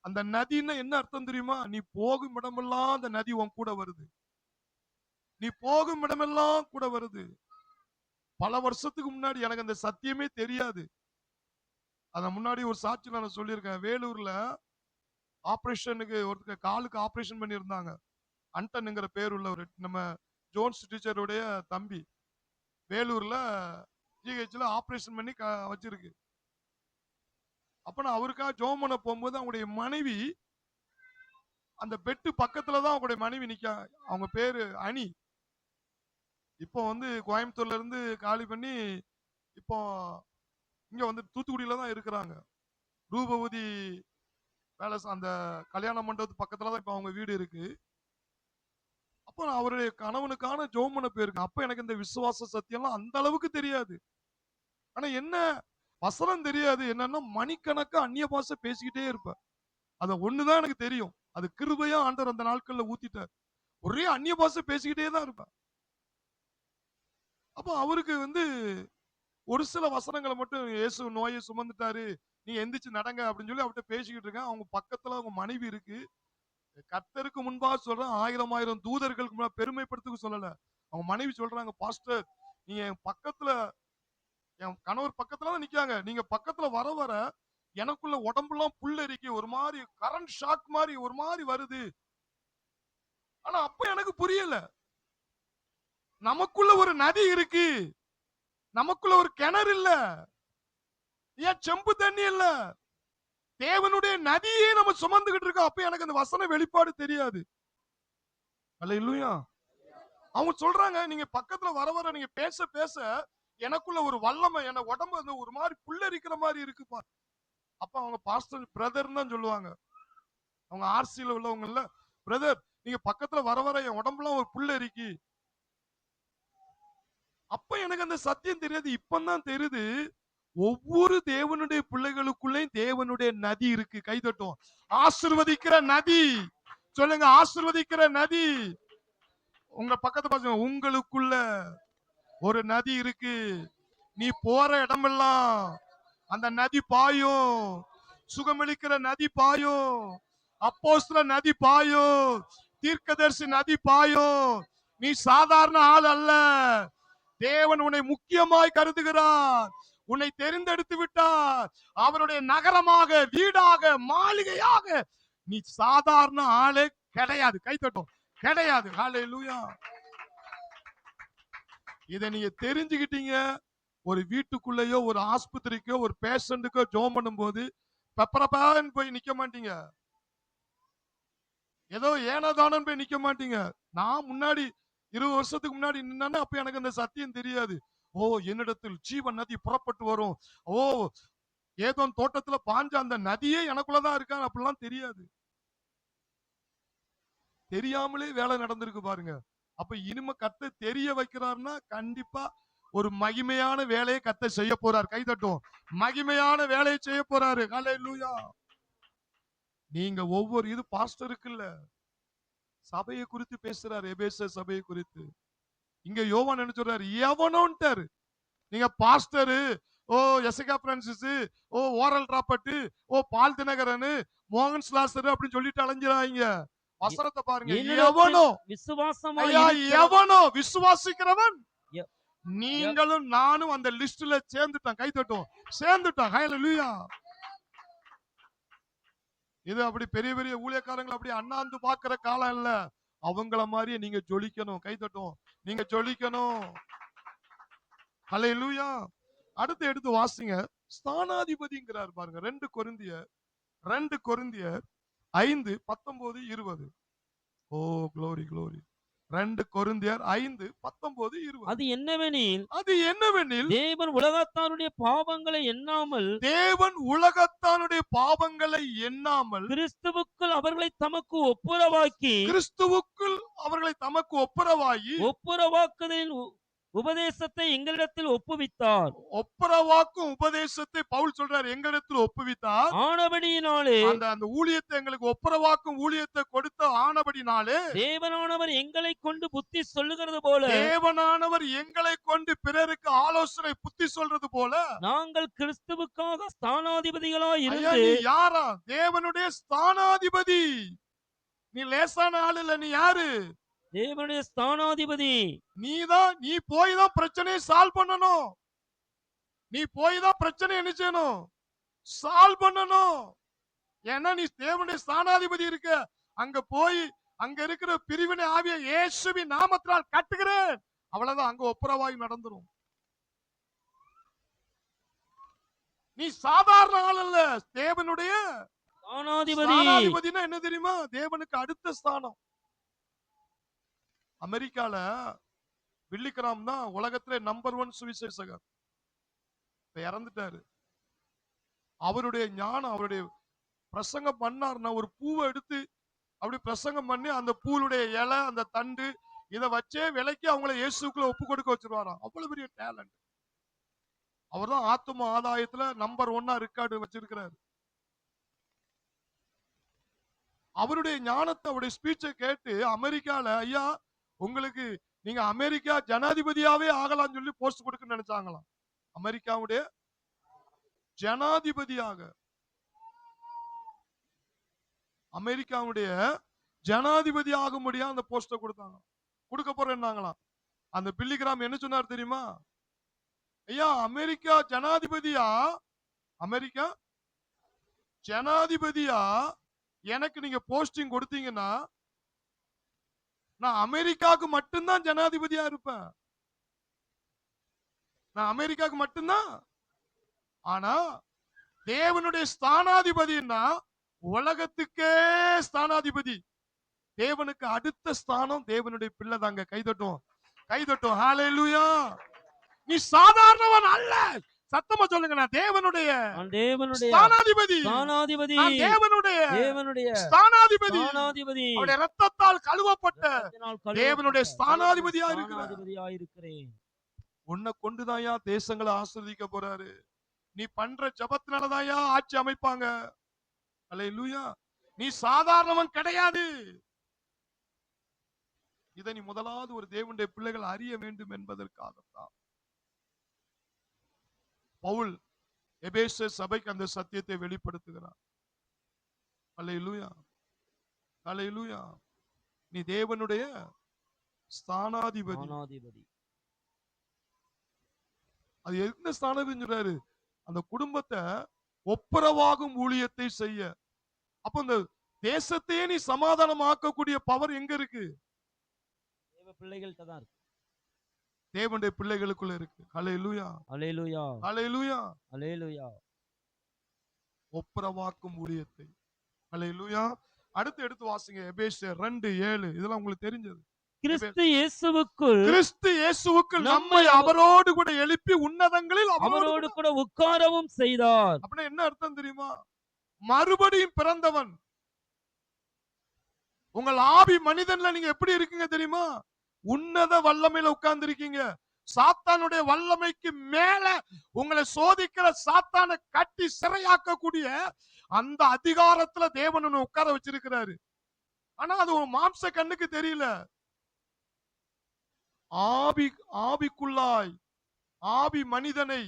அந்த நதின்னா என்ன அர்த்தம் தெரியுமா? நீ போகும் இடமெல்லாம் அந்த நதி உன் கூட வருது. நீ போகும் இடமெல்லாம் கூட வருது. பல வருஷத்துக்கு முன்னாடி எனக்கு அந்த சத்தியமே தெரியாது. அத முன்னாடி ஒரு சாட்சியில நான் சொல்லியிருக்கேன். வேலூர்ல ஆபரேஷனுக்கு ஒருத்தருக்கு காலுக்கு ஆபரேஷன் பண்ணியிருந்தாங்க. அண்டன்ங்கிற பேர் உள்ளவரு. நம்ம ஜோன்ஸ் டீச்சருடைய தம்பி. வேலூர்ல ஜிஹெச்ல ஆபரேஷன் பண்ணி வச்சிருக்கு. அப்ப நான் அவருக்காக ஜெபம் பண்ண போகும்போது அவங்களுடைய மனைவி அந்த பெட்டு பக்கத்துல தான் அவங்களுடைய மனைவி நிக்கா. அவங்க பேரு அனி. இப்போ வந்து கோயம்புத்தூர்ல இருந்து காலி பண்ணி இப்போ இங்க வந்து தூத்துக்குடியில தான் இருக்கிறாங்க. ரூபவதி பேலஸ் அந்த கல்யாண மண்டபத்து பக்கத்துல தான் இப்ப அவங்க வீடு இருக்கு. அப்ப நான் அவருடைய கணவனுக்கான ஜெபம் பண்ண போயிருக்கேன். அப்ப எனக்கு இந்த விசுவாச சத்தியம்லாம் அந்த அளவுக்கு தெரியாது. ஆனா என்ன வசனம் தெரியாது. என்னன்னா மணிக்கணக்கா அந்நிய பாஷை பேசிக்கிட்டே இருப்பேன். அது ஒண்ணுதான் எனக்கு தெரியும். அது கிருபையா ஆண்டவர் அந்த நாட்கள்ல ஊத்திட்டார். ஒரே அந்நிய பாஷை பேசிக்கிட்டே தான் இருப்பேன். அப்ப அவருக்கு வந்து ஒரு சில வசனங்களை மட்டும் இயேசு நோயை சுமந்துட்டாரு, நீங்க எந்திரிச்சு நடங்க அப்படின்னு சொல்லி அவர்கிட்ட பேசிக்கிட்டு இருக்கேன். அவங்க பக்கத்துல அவங்க மனைவி இருக்கு. கர்த்தருக்கு முன்பாக சொல்றேன், 1000 தூதர்களுக்கு முன்னாடி பெருமைப்படுத்துக்கு சொல்லல. அவங்க மனைவி சொல்றாங்க, பாஸ்டர் நீங்க என் பக்கத்துல, என் கணவர் பக்கத்துல தான் நிக்காங்க. நீங்க பக்கத்துல வர வர எனக்குள்ள உடம்பெல்லாம் புல்லரிக்கு, ஒரு மாதிரி கரண்ட் ஷாக் மாதிரி ஒரு மாதிரி வருது. ஆனா அப்ப எனக்கு புரியல. நமக்குள்ள ஒரு நதி இருக்கு, நமக்குள்ள ஒரு கிணறு இல்ல, ஏன் செம்பு தண்ணி இல்ல, தேவனுடைய நதியே நம்ம சுமந்துகிட்டு இருக்கோம். அப்ப எனக்கு அந்த வசன வெளிப்பாடு தெரியாது. அல்லேலூயா. அவங்க சொல்றாங்க, நீங்க பக்கத்துல வர வர நீங்க பேச பேச எனக்குள்ள ஒரு வல்லமை, என் உடம்பு வந்து ஒரு மாதிரி புல்லரிக்கிற மாதிரி இருக்குப்பா. அப்ப அவங்க பாஸ்டர் பிரதர் தான் சொல்லுவாங்க. அவங்க ஆர்சியில உள்ளவங்க இல்ல, பிரதர் நீங்க பக்கத்துல வர வர என் உடம்புலாம் ஒரு புல்லரிக்கி. அப்ப எனக்கு அந்த சத்தியம் தெரியாது. இப்பதான் தெரியுது. ஒவ்வொரு தேவனுடைய பிள்ளைகளுக்குள்ளேயும் தேவனுடைய நதி இருக்கு. கை தட்டுவோம். ஆசீர்வதிக்கிற நதி. சொல்லுங்க, ஆசீர்வதிக்கிற நதி. உங்க பக்கத்து பாருங்க, உங்களுக்குள்ள ஒரு நதி இருக்கு. நீ போற இடமெல்லாம் அந்த நதி பாயும். சுகமளிக்கிற நதி பாயும். அப்போஸ்தல நதி பாயும். தீர்க்கதரிசி நதி பாயும். நீ சாதாரண ஆள் அல்ல. தேவன் உன்னை முக்கியமாய் கருதுகிறார். உன்னை தெரிந்தெடுத்து விட்டார். அவருடைய நகரமாக, வீடாக, மாளிகையாக நீ சாதாரண ஆளே கிடையாது. கை தட்டும். கிடையாது. ஹல்லேலூயா. இதை நீங்க தெரிஞ்சுக்கிட்டீங்க. ஒரு வீட்டுக்குள்ளேயோ ஒரு ஆஸ்பத்திரிக்கோ ஒரு பேஷண்ட்டுக்கோ ஜெபம் பண்ணும்போது பெப்பரப்பான்னு போய் நிக்க மாட்டீங்க. ஏதோ ஏனோதானோன்னு போய் நிக்க மாட்டீங்க. நான் முன்னாடி 20 வருஷத்துக்கு முன்னாடி நின்னா அப்ப எனக்கு அந்த சத்தியம் தெரியாது. ஓ, என்னிடத்தில் ஜீவன் நதி புறப்பட்டு வரும். ஓ, ஏதோ தோட்டத்துல பாஞ்ச அந்த நதியே எனக்குள்ளதான் இருக்கா அப்படிலாம் தெரியாது. தெரியாமலே வேலை நடந்திருக்கு பாருங்க. அப்ப இனிமே கர்த்தர் தெரிய வைக்கிறார்னா கண்டிப்பா ஒரு மகிமையான வேலையை கர்த்தர் செய்ய போறார். கை தட்டுவோம். மகிமையான வேலையை செய்ய போறாரு. ஹல்லேலூயா. நீங்க ஒவ்வொரு இது பாஸ்டருக்கு இல்ல, சபையை குறித்து பேசுறாரு. எபேசு சபையை குறித்து. இங்க யோவான் என்ன சொல்றாரு? எவனோன்ட்டாரு. நீங்க பாஸ்டரு, ஓ எசகா பிரான்சிஸ், ஓ ஓரல் ராபர்ட், ஓ பால் தினகரன், மோகன் ஸ்லாசர் அப்படின்னு சொல்லிட்டு அலைஞ்சிராங்க. வசனத்தை பாருங்க. என்னிடத்தில் எவனோ, விசுவாசமாய் ஐயா இருக்கிற எவனோ விசுவாசிக்கிறவன், எ- நீங்களும் நானும் அந்த லிஸ்ட்ல சேர்ந்துட்டோம். கை தட்டுவோம். சேர்ந்துட்டோம். ஹல்லேலூயா. இது அப்படி பெரிய பெரிய ஊழியக்காரங்களை அப்படி அண்ணாந்து பாக்குற காலம் இல்ல. அவங்கள மாதிரியே நீங்க ஜொலிக்கணும். கை தட்டுவோம். நீங்க ஜொலிக்கணும். ஹல்லேலூயா. அடுத்து எடுத்து வாசிங்க. ஸ்தானாதிபதிங்கிறார் பாருங்க. 2 கொரிந்தியர் 5:19-20. ஓ glory glory. 2 கொரிந்தியர் 5:19-20. அது என்னவெனில் அது என்னவெனில், தேவன் உலகத்தாருடைய பாவங்களை எண்ணாமல் தேவன் உலகத்தானுடைய பாவங்களை எண்ணாமல் கிறிஸ்துவுக்குள் அவர்களை தமக்கு ஒப்புரவாக்கி கிறிஸ்துவுக்குள் அவர்களை தமக்கு ஒப்புரவாகி உபதேசத்தை எங்களிடத்தில் ஒப்புவித்தார். ஒப்புரவாக்கும் உபதேசத்தை பவுல் சொல்றார் எங்களிடத்தில் ஒப்புவித்தார். ஆனபடியினாலே அந்த அந்த ஊழியத்தை எங்களுக்கு ஒப்புரவாக்கும் ஊழியத்தை கொடுத்த ஆனபடினாலே தேவனானவர் எங்களை கொண்டு புத்தி சொல்லுகிறது போல தேவனானவர் எங்களை கொண்டு பிறருக்கு ஆலோசனை புத்தி சொல்றது போல நாங்கள் கிறிஸ்துவுக்காக ஸ்தானாதிபதிகளாய் ஐயா இருந்து நீ யாரா? தேவனுடைய ஸ்தானாதிபதி. நீ லேசான ஆள் இல்ல. நீ யாரு? தேவனுடைய ஸ்தானாதிபதி. நீ போய் தான் பிரச்சனையை சால்வ் பண்ணணும். நீ போய் தான் பிரச்சனை என்ன செய்யணும்? சால்வ் பண்ணணும். ஏன்னா நீ தேவனுடைய ஸ்தானாதிபதி இருக்க. அங்க போய் அங்க இருக்கிற பிரிவினை ஆவியை இயேசுவின் நாமத்தினால் கட்டுகிறேன். அவ்வளவுதான், அங்க ஒப்புரவாய் நடந்துரும். நீ சாதாரண ஆள் அல்ல. தேவனுடைய ஸ்தானாதிபதினா என்ன தெரியுமா? தேவனுக்கு அடுத்த ஸ்தானம். அமெரிக்கால வில்லிகிராம் தான் உலகத்திலே நம்பர் 1 சுவிசேஷகர். இறந்துட்டாரு. அவருடைய ஞானம், அவருடைய பிரசங்கம் பண்ணார்னா ஒரு பூவை எடுத்து அப்படி பிரசங்கம் பண்ணி அந்த பூவுடைய இலை அந்த தண்டு இதை வச்சே விலைக்கு அவங்கள இயேசுக்குள்ள ஒப்பு கொடுக்க வச்சிருவாராம். அவ்வளவு பெரிய டேலண்ட். அவர் தான் ஆத்தும ஆதாயத்துல நம்பர் 1 ரெக்கார்டு வச்சிருக்கிறார். அவருடைய ஞானத்தை, அவருடைய ஸ்பீச்சை கேட்டு அமெரிக்கால ஐயா உங்களுக்கு நீங்க அமெரிக்கா ஜனாதிபதியாவே ஆகலாம் சொல்லி போஸ்ட் கொடுக்க நினைச்சாங்களாம். அமெரிக்காவுடைய ஜனாதிபதியாக, அமெரிக்காவுடைய ஜனாதிபதி ஆக முடியாது அந்த போஸ்ட கொடுத்தாங்க. கொடுக்க போறேன்னாங்களாம். அந்த பில்லிகிராம் என்ன சொன்னார் தெரியுமா? ஐயா அமெரிக்கா ஜனாதிபதியா, அமெரிக்கா ஜனாதிபதியா எனக்கு நீங்க போஸ்டிங் கொடுத்தீங்கன்னா நான் அமெரிக்காவுக்கு மட்டும்தான் ஜனாதிபதியா இருப்பேன். நான் அமெரிக்காவுக்கு மட்டும்தான். ஆனா தேவனுடைய ஸ்தானாதிபதினா உலகத்துக்கே ஸ்தானாதிபதி. தேவனுக்கு அடுத்த ஸ்தானம் தேவனுடைய பிள்ளை தாங்க. கைதட்டும், கைதட்டும். ஹல்லேலூயா. நீ சாதாரணவன் அல்ல. சத்தமா சொல்லுங்க. நான் தேவனுடைய ஸ்தானாதிபதி. நான் தேவனுடைய ஸ்தானாதிபதி. அவருடைய இரத்தத்தால் கழுவப்பட்ட தேவனுடைய ஸ்தானாதிபதியா இருக்கிறேன். உன்னை கொண்டுதாயா தேசங்களை ஆசீர்வதிக்க போறாரு. நீ பண்ற ஜபத்தினாலதாயா ஆட்சி அமைப்பாங்க. அல்லேலூயா. நீ சாதாரணவன் கிடையாது. இதை நீ முதலாவது ஒரு தேவனுடைய பிள்ளைகள் அறிய வேண்டும் என்பதற்காகத்தான் பவுல் எபேசு சபைக்கு அந்த சத்தியத்தை வெளிப்படுத்துகிறார். அல்லேலூயா, அல்லேலூயா. நீ தேவனுடைய ஸ்தானாதிபதி. அது எந்த ஸ்தானாதிபதி சொல்றாரு? அந்த குடும்பத்தை ஒப்புரவாகும் ஊழியத்தை செய்ய. அப்ப இந்த தேசத்தையே நீ சமாதானமாக்கக்கூடிய பவர் எங்க இருக்கு? பிள்ளைகள்கிட்ட தான் இருக்கு. தேவனுடைய பிள்ளைகளுக்குள்ள இருக்கு. ஹல்லேலூயா, ஹல்லேலூயா, ஹல்லேலூயா, ஹல்லேலூயா. ஒப்புரவாக்கும் ஊழியத்தை. ஹல்லேலூயா. அடுத்து எடுத்து வாசிங்க. எபேசியர் 2:7. இதெல்லாம் உங்களுக்கு தெரிஞ்சது. கிறிஸ்து இயேசுவுக்குள் நம்மை அவரோடு கூட எழுப்பி உன்னதங்களில் அவரோடு கூட உட்காரவும் செய்தார். அப்படின்னா என்ன அர்த்தம் தெரியுமா? மறுபடியும் பிறந்தவன். உங்கள் ஆவி மனிதன்ல நீங்க எப்படி இருக்கீங்க தெரியுமா? உன்னத வல்லமையில உட்கார்ந்து இருக்கீங்க. சாத்தானுடைய வல்லமைக்கு மேல உங்களை சோதிக்கிற சாத்தானை கட்டி சிறையாக்கக்கூடிய அந்த அதிகாரத்துல தேவன் உட்கார வச்சிருக்கிறாரு. ஆனா அது ஒரு மாம்ச கண்ணுக்கு தெரியல. ஆவிக்குள்ளாய் ஆவி மனிதனை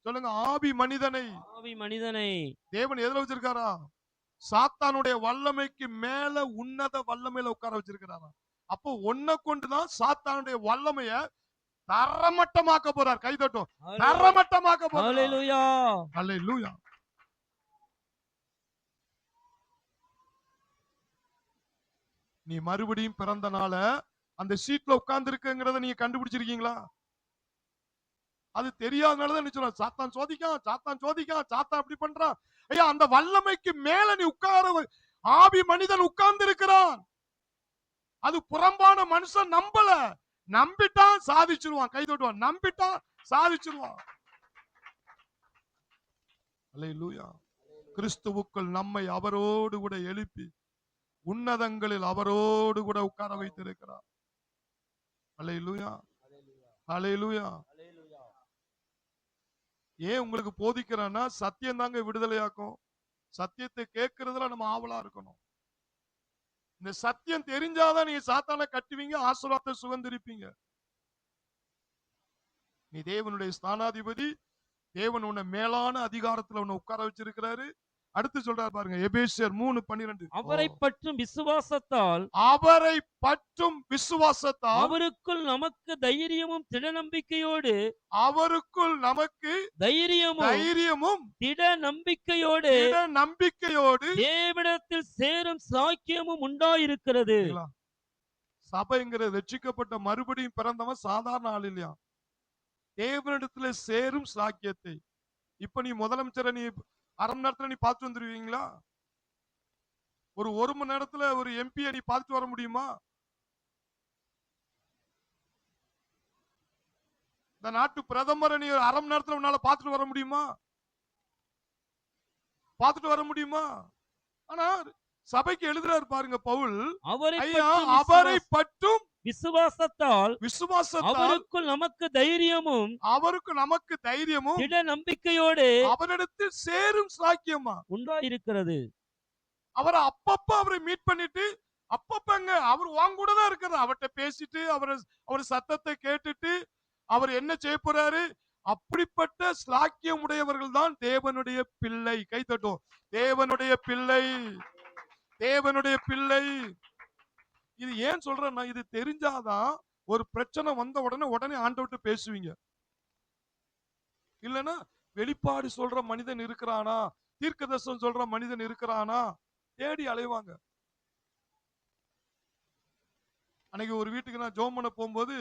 சொல்லுங்க. ஆவி மனிதனை தேவன் எதுல வச்சிருக்காரா? சாத்தானுடைய வல்லமைக்கு மேல உன்னத வல்லமையில உட்கார வச்சிருக்கிறாரா. அப்போ ஒன்ன கொண்டுதான் சாத்தானுடைய வல்லமைய தரமட்டமாக்க போறார். கைதட்டும். தரமட்டமாக்க போறார். ஹல்லேலூயா, ஹல்லேலூயா. நீ மறுபடியும் பிறந்தனால அந்த சீட்ல உட்கார்ந்து இருக்குங்கிறத நீங்க கண்டுபிடிச்சிருக்கீங்களா? அது தெரியாதனாலதான் நீ சொல்ற சாத்தான் சோதிக்கான், சாத்தான் சோதிக்கான், சாத்தான் அப்படி பண்றான். ஐயா அந்த வல்லமைக்கு மேல நீ உட்கார. ஆவி மனிதன் உட்கார்ந்து இருக்கிறான். அது புறம்பான மனுஷன் நம்பல. நம்பிட்டான் சாதிச்சிருவான். கை தட்டுவான். நம்பிட்டான் சாதிச்சிருவான். அல்லேலூயா. கிறிஸ்துவுக்குள் நம்மை அவரோடு கூட எழுப்பி உன்னதங்களில் அவரோடு கூட உட்கார வைத்திருக்கிறார். அல்லேலூயா, ஹல்லேலூயா. ஏன் உங்களுக்கு போதிக்கிறேன்னா சத்தியம் தாங்க விடுதலையாக்கும். சத்தியத்தை கேட்கறதுல நம்ம ஆவலா இருக்கணும். இந்த சத்தியம் தெரிஞ்சாதான் நீங்க சாத்தானை கட்டுவீங்க, ஆசீர்வாதத்தை சுதந்திரிப்பீங்க. நீ தேவனுடைய ஸ்தானாதிபதி. தேவன் உன்னை மேலான அதிகாரத்துல உன்னை உட்கார வச்சிருக்கிறாரு. அடுத்து சொல்றாரு பாருங்க, எபேசியர் 3:12. அவரை பற்றும் விசுவாசத்தால் அவரை பற்றும் விசுவாசத்தால் அவருக்குள் நமக்கு தைரியமும் திடநம்பிக்கையோடு அவருக்குள் நமக்கு தைரியமும் திட நம்பிக்கையோடு நம்பிக்கையோடு தேவனிடத்தில் சேரும் சாக்கியமும் உண்டாயிருக்கிறது. சபைங்கிற ரட்சிக்கப்பட்ட மறுபடியும் பிறந்தவன் சாதாரண ஆள் இல்லையா. தேவனிடத்துல சேரும் சாக்கியத்தை. இப்ப நீ முதலமைச்சரை நீ அரை மணி நேரத்துல நீ பார்த்து வந்துருவீங்களா? ஒரு மணி நேரத்துல ஒரு எம்பியை நீ பார்த்துட்டு வர முடியுமா? இந்த நாட்டு பிரதமரை நீ ஒரு அரை மணி நேரத்துல உன்னால பார்த்துட்டு வர முடியுமா? பார்த்துட்டு வர முடியுமா? ஆனா சபைக்கு எழுதுறாரு பாருங்க பவுல், அவரை பற்றும் விசுவாசத்தால் அவருக்குள் நமக்கு தைரியமும் திட நம்பிக்கையோடு அவரிடத்தில் சேரும் சாக்கியமா உண்டாயிருக்கிறது. அவரை அப்பப்ப அவரை மீட் பண்ணிட்டு அப்பப்பங்க அவர் வாங்க கூட தான் இருக்கிறார். அவர்கிட்ட பேசிட்டு அவர் சத்தத்தை கேட்டுட்டு அவர் என்ன செய்ய போறாரு. அப்படிப்பட்ட ஸ்லாக்கியம் உடையவர்கள் தான் தேவனுடைய பிள்ளை. கைத்தட்டும். தேவனுடைய பிள்ளை, தேவனுடைய பிள்ளை. இது ஏன் சொல்றேன்னா, இது தெரிஞ்சாதான் ஒரு பிரச்சனை வந்த உடனே ஆண்டவர்ட்ட பேசுவீங்க. இல்லைன்னா வெளிப்பாடு சொல்ற மனிதன் இருக்கிறானா, தீர்க்கதரிசனம் சொல்ற மனிதன் இருக்கிறானா தேடி அலைவாங்க. அன்னைக்கு ஒரு வீட்டுக்கு நான் ஜோம் பண்ண போகும்போது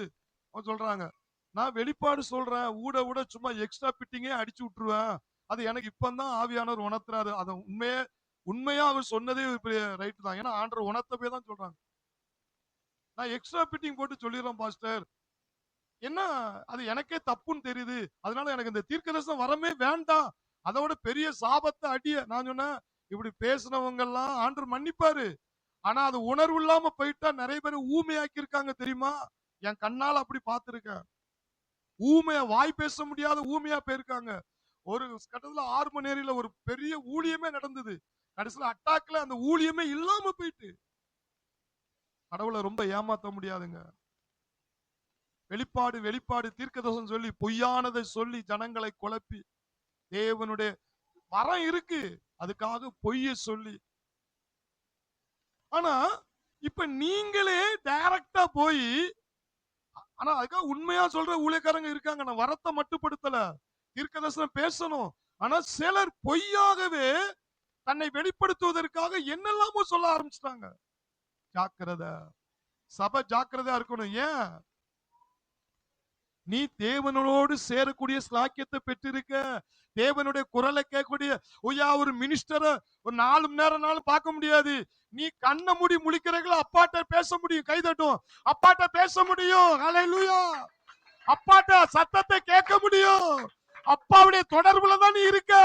அவங்க சொல்றாங்க, நான் வெளிப்பாடு சொல்றேன், ஊட சும்மா எக்ஸ்ட்ரா பிட்டிங்கே அடிச்சு விட்டுருவேன். அது எனக்கு இப்பதான் ஆவியானவர் உணர்த்துறாரு. அதை உண்மையா அவர் சொன்னதே ரைட் தான். ஏன்னா ஆண்டவர் உணர்த்தவே தான் சொல்றாங்க. நான் எக்ஸ்ட்ரா பிட்டிங் போட்டு சொல்லிடுறேன் பாஸ்டர், என்ன அது எனக்கே தப்புன்னு தெரியுது, அதனால எனக்கு இந்த தீர்க்கதரிசனம் வரமே வேண்டாம், அதோட பெரிய சாபத்தை அடிய. நான் சொன்னேன், இப்படி பேசினவங்க எல்லாம் ஆண்டவர் மன்னிப்பாரு. ஆனா அது உணர்வு இல்லாம போயிட்டா நிறைய பேர் ஊமையாக்கி இருக்காங்க தெரியுமா? என் கண்ணால அப்படி பார்த்திருக்கேன். ஊமையா, வாய் பேச முடியாத ஊமையா போயிருக்காங்க. ஒரு கட்டத்துல 6 மணி நேரில ஒரு பெரிய ஊழியமே நடந்தது. கடைசியில அட்டாக்ல அந்த ஊழியமே இல்லாம போயிட்டு. கடவுளை ரொம்ப ஏமாத்த முடியாதுங்க. வெளிப்பாடு தீர்க்கதரிசனம் சொல்லி பொய்யானதை சொல்லி ஜனங்களை குழப்பி, தேவனுடைய வரம் இருக்கு அதுக்காக பொய்ய சொல்லி. ஆனா இப்ப நீங்களே டைரக்டா போய், ஆனா அதுக்காக உண்மையா சொல்ற ஊழியக்காரங்க இருக்காங்க. நான் வரத்தை மட்டுப்படுத்தல, தீர்க்கதரிசனம் பேசணும். ஆனா சிலர் பொய்யாகவே தன்னை வெளிப்படுத்துவதற்காக என்னெல்லாமோ சொல்ல ஆரம்பிச்சிட்டாங்க. ஜாக்கிரதை, சபை ஜாக்கிரதையா இருக்கணும். ஏன்? நீ தேவனோடு சேரக்கூடிய ஸ்லாக்கியத்தை பெற்றிருக்க. தேவனுடைய குரலை கேட்கக்கூடிய ஒரு மினிஸ்டரை ஒரு 4 மணி நேரம் பார்க்க முடியாது. நீ கண்ணை மூடி முழிக்கிறீங்களா, அப்பாட்ட பேச முடியும். கைதட்டும். அப்பாட்ட பேச முடியும். ஹல்லேலூயா. அப்பாட்ட சத்தத்தை கேட்க முடியும். அப்பாவுடைய தொடர்புல தான் நீ இருக்க.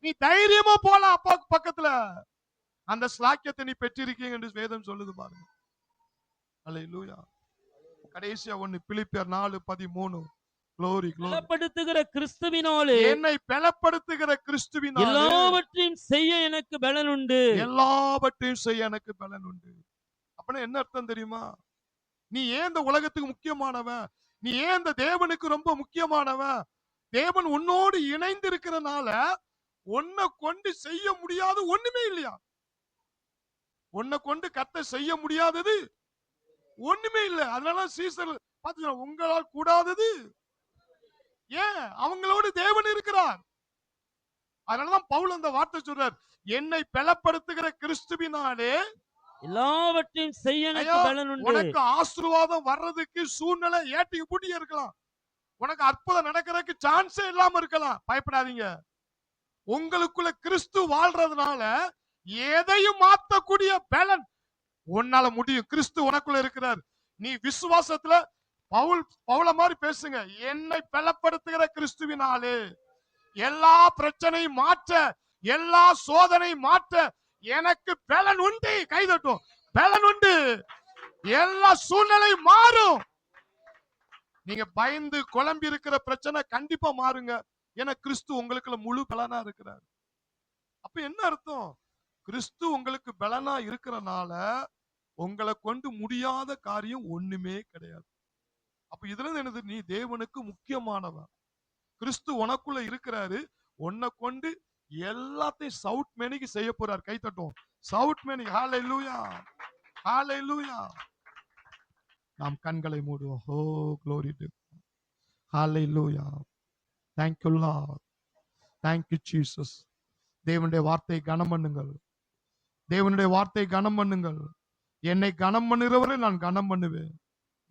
நீ தைரியமா போலாம் அப்பா பக்கத்துல. அந்த ஸ்லாக்கியத்தை நீ பெற்றிருக்கீங்க என்று வேதம் சொல்லுது பாருங்க. ஹல்லேலூயா. கடைசியா ஒன்னு, பிலிப்பியர் 4:13. glory glory. பலப்படுத்துகிற கிறிஸ்துவினாலே என்னை பலப்படுத்துகிற கிறிஸ்துவினாலே எல்லாவற்றையும் செய்ய எனக்கு பலன் உண்டு. எல்லாவற்றையும் செய்ய எனக்கு பலன் உண்டு. அப்பனா என்ன அர்த்தம் தெரியுமா? நீ ஏன் இந்த உலகத்துக்கு முக்கியமானவன்? நீ ஏன் இந்த தேவனுக்கு ரொம்ப முக்கியமானவன்? தேவன் உன்னோடு இணைந்து இருக்கிறனால உன்னை கொண்டு செய்ய முடியாது ஒண்ணுமே இல்லையா? உன்னை கொண்டு கர்த்தர் செய்ய முடியாதது ஒண்ணுமே இல்ல. அதனால சீசர் பாத்தீங்கன்னா, உங்களால் கூடாதது ஏன்? அவங்களோடு தேவன் இருக்கிறார். அதனாலதான் பவுல் அந்த வார்த்தை சொல்றார், என்னை பலப்படுத்துகிற கிறிஸ்துவினாலே எல்லாவற்றையும் செய்ய எனக்கு பலன் உண்டு. உனக்கு ஆசீர்வாதம் வர்றதுக்கு சூழ்நிலை ஏட்டிக்கு பூட்டியே இருக்கலாம். உனக்கு அற்புதம் நடக்கிறதுக்கு சான்ஸே இல்லாம இருக்கலாம். பயப்படாதீங்க. உங்களுக்குள்ள கிறிஸ்து வாழ்றதுனால எதையும் மாற்றக்கூடிய பலன் உன்னால முடியும். கிறிஸ்து உனக்குள்ள இருக்கிறார். நீ விசுவாசத்துல பவுல மாதிரி பேசுங்க. என்னை பலப்படுத்துகிற கிறிஸ்துவினாலே எல்லா பிரச்சனையும் மாற்ற, எல்லா சோதனை மாற்ற எனக்கு பலன் உண்டு. கைதட்டும். பலன் உண்டு. எல்லா சூழ்நிலை மாறும். நீங்க பயந்து குழம்பி இருக்கிற பிரச்சனை கண்டிப்பா மாறுங்க. ஏன்னா கிறிஸ்து உங்களுக்குள்ள முழு பலனா இருக்கிறார். அப்ப என்ன அர்த்தம்? கிறிஸ்து உங்களுக்கு பலனா இருக்கிறனால உங்களை கொண்டு முடியாத காரியம் ஒண்ணுமே கிடையாது. அப்ப இதுல இருந்து என்னது? நீ தேவனுக்கு முக்கியமானவன். கிறிஸ்து உனக்குள்ள இருக்கிறாரு. உன்னை கொண்டு எல்லாத்தையும் சவுட் மேனிக்கு செய்ய போறார். கை தட்டுவோம். சவுட் மேனிக். ஹalleluya, ஹalleluya. நாம் கண்களை மூடுவோம். ஓ glory to hallelujah. thank you lord, thank you jesus. தேவனுடைய வார்த்தை கனம் பண்ணுங்கள். தேவனுடைய வார்த்தை கனம் பண்ணுங்கள். என்னை கனம் பண்ணுகிறவரை நான் கனம் பண்ணுவேன்.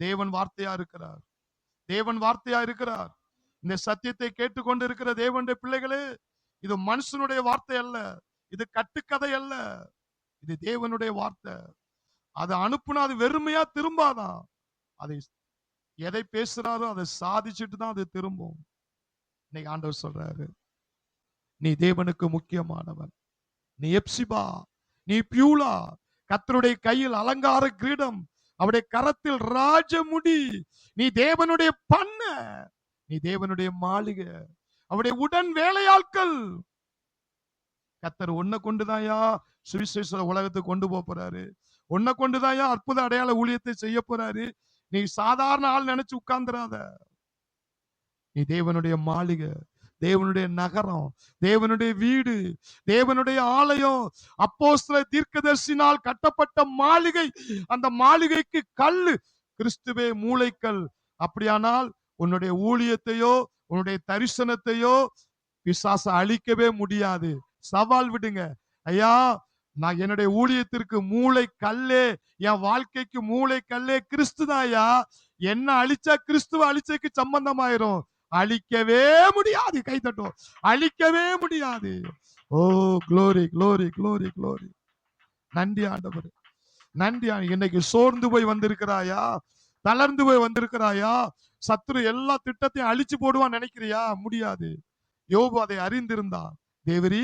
தேவன் வார்த்தையா இருக்கிறார். தேவன் வார்த்தையா இருக்கிறார். இந்த சத்தியத்தை கேட்டுக்கொண்டு இருக்கிற தேவனுடைய பிள்ளைகளே, இது மனுஷனுடைய வார்த்தை அல்ல, இது கட்டுக்கதை அல்ல, இது தேவனுடைய வார்த்தை. அதை அனுப்புனா அது வெறுமையா திரும்பாதான். அதை எதை பேசுறாரோ அதை சாதிச்சுட்டு தான் அது திரும்பும். இன்னைக்கு ஆண்டவர் சொல்றாரு, நீ தேவனுக்கு முக்கியமானவன். நீ எப்சிபா, நீ பியூலா, கர்த்தருடைய கையில் அலங்கார கிரீடம், அவருடைய கரத்தில் ராஜமுடி. நீ தேவனுடைய பண்ண, நீ தேவனுடைய மாளிகை, அவருடைய உடன் வேலையாட்கள். கர்த்தர் உன்னை கொண்டுதாயா சுவிசேஷ உலகத்துக்கு கொண்டு போறாரு. உன்னை கொண்டுதாயா அற்புத அடையாள ஊழியத்தை செய்ய போறாரு. நீ சாதாரண ஆள் நினைச்சு உட்கார்ந்துராத. நீ தேவனுடைய மாளிகை, தேவனுடைய நகரம், தேவனுடைய வீடு, தேவனுடைய ஆலயம், அப்போஸ்தலர் தீர்க்கதரிசினால் கட்டப்பட்ட மாளிகை. அந்த மாளிகைக்கு கல்லு கிறிஸ்துவே மூளைக்கல். அப்படியானால் உன்னுடைய ஊழியத்தையோ உன்னுடைய தரிசனத்தையோ பிசாசு அழிக்கவே முடியாது. சவால் விடுங்க. ஐயா, நான் என்னுடைய ஊழியத்திற்கு மூளை கல்லே, என் வாழ்க்கைக்கு மூளை கல்லே கிறிஸ்துதாயா. என்ன அழிச்சா கிறிஸ்துவ அழிச்சைக்கு சம்பந்தமாயிரும். அழிக்கவே முடியாது. கை தட்டும். அழிக்கவே முடியாது. ஓ glory, glory, glory, glory. நன்றி ஆண்டவர், நன்றி. இன்னைக்கு சோர்ந்து போய் வந்திருக்கிறாயா? தளர்ந்து போய் வந்திருக்கிறாயா? சத்துரு எல்லா திட்டத்தையும் அழிச்சு போடுவான்னு நினைக்கிறியா? முடியாது. யோபு அதை அறிந்திருந்தான். தேவரீ,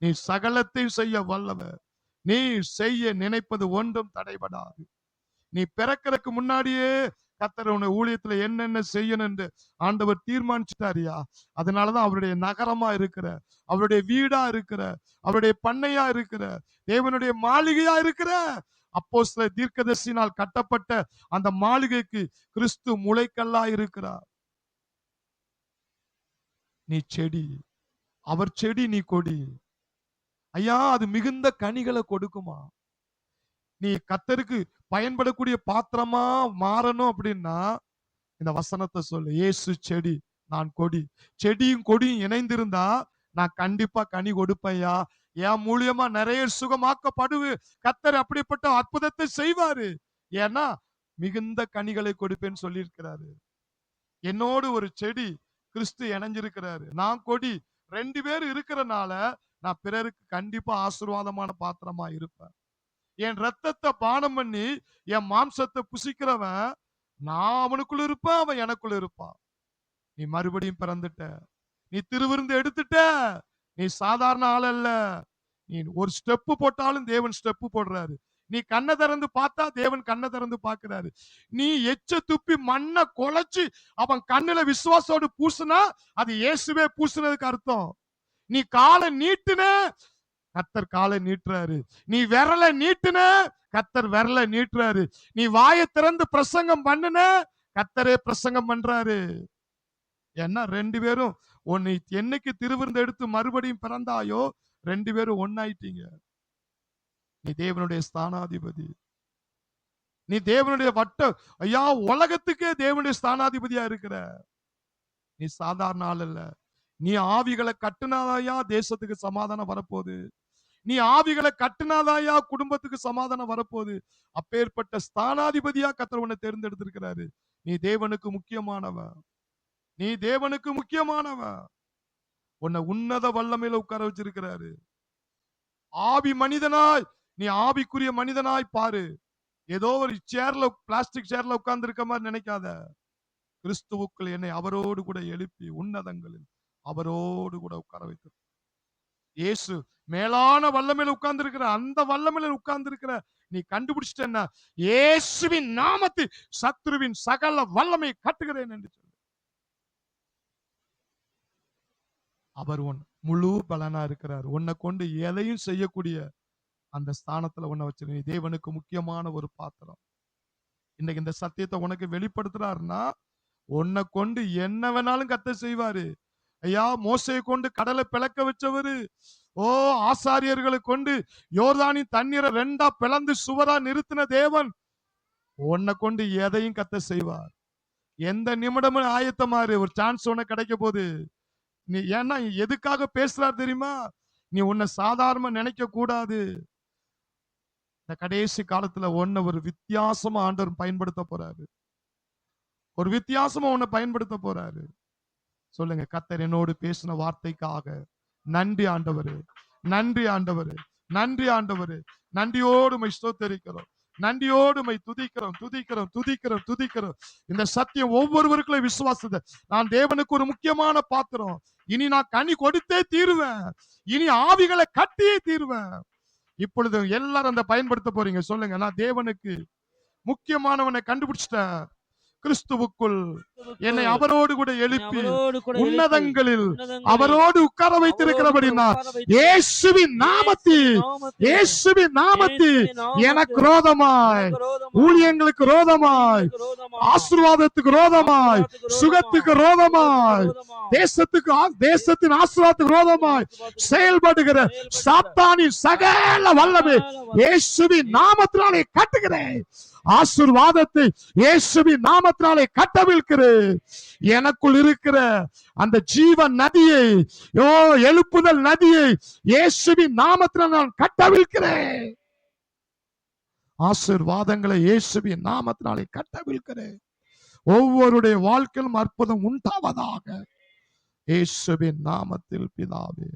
நீ சகலத்தையும் செய்ய வல்லவர். நீ செய்ய நினைப்பது ஒன்றும் தடைபடாது. நீ பிறக்கிறதுக்கு முன்னாடியே கர்த்தர் உன்னை ஊழியத்துல என்னென்ன செய்யணும் என்று ஆண்டவர் தீர்மானிச்சுட்டாரியா. அதனாலதான் அவருடைய நகரமா இருக்கிற, அவருடைய வீடா இருக்கிற, அவருடைய பண்ணையா இருக்கிற, தேவனுடைய மாளிகையா இருக்கிற, அப்போஸ்தலர் தீர்க்கதரிசியினால் கட்டப்பட்ட அந்த மாளிகைக்கு கிறிஸ்து முளைக்கல்லா இருக்கிறார். நீ செடி, அவர் செடி, நீ கொடி. ஐயா, அது மிகுந்த கனிகளை கொடுக்குமா? நீ கர்த்தருக்கு பயன்படக்கூடிய பாத்திரமா மாறணும் அப்படின்னா இந்த வசனத்தை சொல்லு. இயேசு செடி, நான் கொடி. செடியும் கொடியும் இணைந்திருந்தா நான் கண்டிப்பா கனி கொடுப்பையா. என் மூலியமா நிறைய சுகமாக்கப்படுவு. கர்த்தர் அப்படிப்பட்ட அற்புதத்தை செய்வாரு. ஏன்னா மிகுந்த கனிகளை கொடுப்பேன்னு சொல்லி இருக்கிறாரு. என்னோடு ஒரு செடி கிறிஸ்து இணைஞ்சிருக்கிறாரு, நான் கொடி. 2 பேர் இருக்கிறனால நான் பிறருக்கு கண்டிப்பா ஆசீர்வாதமான பாத்திரமா இருப்பேன். என் ரத்தத்தை பானம் பண்ணி என் மாம்சத்தை புசிக்கிறவன், நான் அவனுக்குள்ள இருப்பேன், அவன் எனக்குள்ள இருப்பான். நீ மறுபடியும் பிறந்துட்ட, நீ திருவிருந்து எடுத்துட்ட. நீ சாதாரண ஆள் அல்ல. நீ ஒரு ஸ்டெப் போட்டாலும் தேவன் ஸ்டெப் போடுறாரு. நீ கண்ணை திறந்து பார்த்தா தேவன் கண்ணை திறந்து பார்க்கிறாரு. நீ எச்ச துப்பி மண்ணை குலைச்சு அவன் கண்ணுல விசுவாசோடு பூசுனா அது இயேசுவே பூசுனதுக்கு அர்த்தம். நீ காலை நீட்டுன, கர்த்தர் காலை நீட்டுறாரு. நீ விரலை நீட்டுன, கர்த்தர் விரலை நீட்டுறாரு. நீ வாயை திறந்து பிரசங்கம் பண்ணுன, கர்த்தரே பிரசங்கம் பண்றாரு. ஏன்னா 2 பேரும் உன்னை என்னைக்கு திருவிருந்து எடுத்து மறுபடியும் பிறந்தாயோ 2 பேரும் ஒன்னாயிட்டீங்க. நீ தேவனுடைய ஸ்தானாதிபதி. நீ தேவனுடைய ஐயா, உலகத்துக்கே தேவனுடைய ஸ்தானாதிபதியா இருக்கிற. நீ சாதாரண ஆள் அல்ல. நீ ஆவிகளை கட்டுனாதாயா தேசத்துக்கு சமாதானம் வரப்போகுது. நீ ஆவிகளை கட்டுனாதாயா குடும்பத்துக்கு சமாதானம் வரப்போகுது. அப்பேற்பட்ட ஸ்தானாதிபதியா கர்த்தர் உன்னை தேர்ந்தெடுத்திருக்கிறாரு. நீ தேவனுக்கு முக்கியமானவன். நீ தேவனுக்கு முக்கியமானவன். உன்னை உன்னத வல்லமையில உட்கார வச்சிருக்கிறாரு. ஆவி மனிதனாய் நீ ஆவிக்குரிய மனிதனாய் பாரு. ஏதோ ஒரு சேர்ல, பிளாஸ்டிக் சேர்ல உட்கார்ந்து இருக்க மாதிரி நினைக்காத. கிறிஸ்துவுக்குள் என்னை அவரோடு கூட எழுப்பி உன்னதங்களில் அவரோடு கூட உட்கார வைத்து இயேசு மேலான வல்லமையில உட்கார்ந்து இருக்கிற, அந்த வல்லமையில உட்கார்ந்து இருக்கிற நீ கண்டுபிடிச்சிட்டேன்னா, இயேசுவின் நாமத்தில் சத்துருவின் சகல வல்லமை கட்டுகிறேன் என்று சொல்லு. அவர் உன் முழு பலனா இருக்கிறார். உன்னை கொண்டு எதையும் செய்யக்கூடிய அந்த ஸ்தானத்துல உன்னை வச்சிரு. நீ தேவனுக்கு முக்கியமான ஒரு பாத்திரம். இன்னைக்கு இந்த சத்தியத்தை உனக்கு வெளிப்படுத்துறாருன்னா, உன்னை கொண்டு என்ன வேணாலும் கர்த்தர் செய்வாரு. ஐயா, மோசையை கொண்டு கடலை பிளக்க வச்சவரு, ஓ ஆசாரியர்களை கொண்டு யோர்தானின் தண்ணீரை 2ஆ பிளந்து சுவரா நிறுத்தின தேவன், உன்னை கொண்டு எதையும் கர்த்தர் செய்வார். எந்த நிமிடமும் ஆயத்தமாறு, ஒரு சான்ஸ் உனக்கு கிடைக்க போது. நீ ஏன்னா எதுக்காக பேசுறார் தெரியுமா? நீ உன்னை சாதாரண நினைக்க கூடாது. இந்த கடைசி காலத்துல உன்னை ஒரு வித்தியாசமா ஆண்டவர் பயன்படுத்த போறாரு. ஒரு வித்தியாசமா உன்னை பயன்படுத்த போறாரு. சொல்லுங்க, கர்த்தர் என்னோடு பேசின வார்த்தைக்காக நன்றி ஆண்டவரே, நன்றி ஆண்டவரே, நன்றி ஆண்டவரே. நன்றியோடு உம்மை ஸ்தோத்திரிக்கிறோம், நன்றியோடு உம்மை துதிக்கிறோம், துதிக்கிறோம், துதிக்கிறோம், துதிக்கிறோம். இந்த சத்தியம் ஒவ்வொருவருக்குள்ள விசுவாசத்தை, நான் தேவனுக்கு ஒரு முக்கியமான பாத்திரம். இனி நான் கனி கொடுத்தே தீருவேன். இனி ஆவிகளை கட்டியே தீருவேன். இப்பொழுது எல்லாரும் அந்த பயன்படுத்த போறீங்க. சொல்லுங்க, நான் தேவனுக்கு முக்கியமானவனை கண்டுபிடிச்சிட்டேன். கிறிஸ்துவுக்குள் என்னை அவரோடு கூட எழுப்பி உன்னதங்களில் அவரோடு உட்கார வைத்திருக்கிறபடினா, இயேசுவின் நாமத்தில், இயேசுவின் நாமத்தில் எனக்கு ரோதமாய், ஊழியங்களுக்கு ரோதமாய், ஆசீர்வாதத்துக்கு ரோதமாய், சுகத்துக்கு ரோதமாய், தேசத்தின் ஆசீர்வாதத்துக்கு ரோதமாய் செயல்படுகிற சாத்தானின் சகல வல்லமை இயேசுவின் நாமத்தினாலே கட்டுகிறேன். ஆசீர்வாதத்தை இயேசுவின் நாமத்தினாலே கட்டவிழ்க்கிறேன். எனக்குள் இருக்கிற அந்த ஜீவன் நதியை, எழுப்புதல் நதியை இயேசுவின் நாமத்தினால் நான் கட்டவிழ்க்கிறேன். ஆசீர்வாதங்களை இயேசுவின் நாமத்தினாலே கட்டவிழ்க்கிறேன். ஒவ்வொருடைய வாழ்க்கையிலும் அற்புதம் உண்டாவதாக இயேசுவின் நாமத்தில் பிதாவே.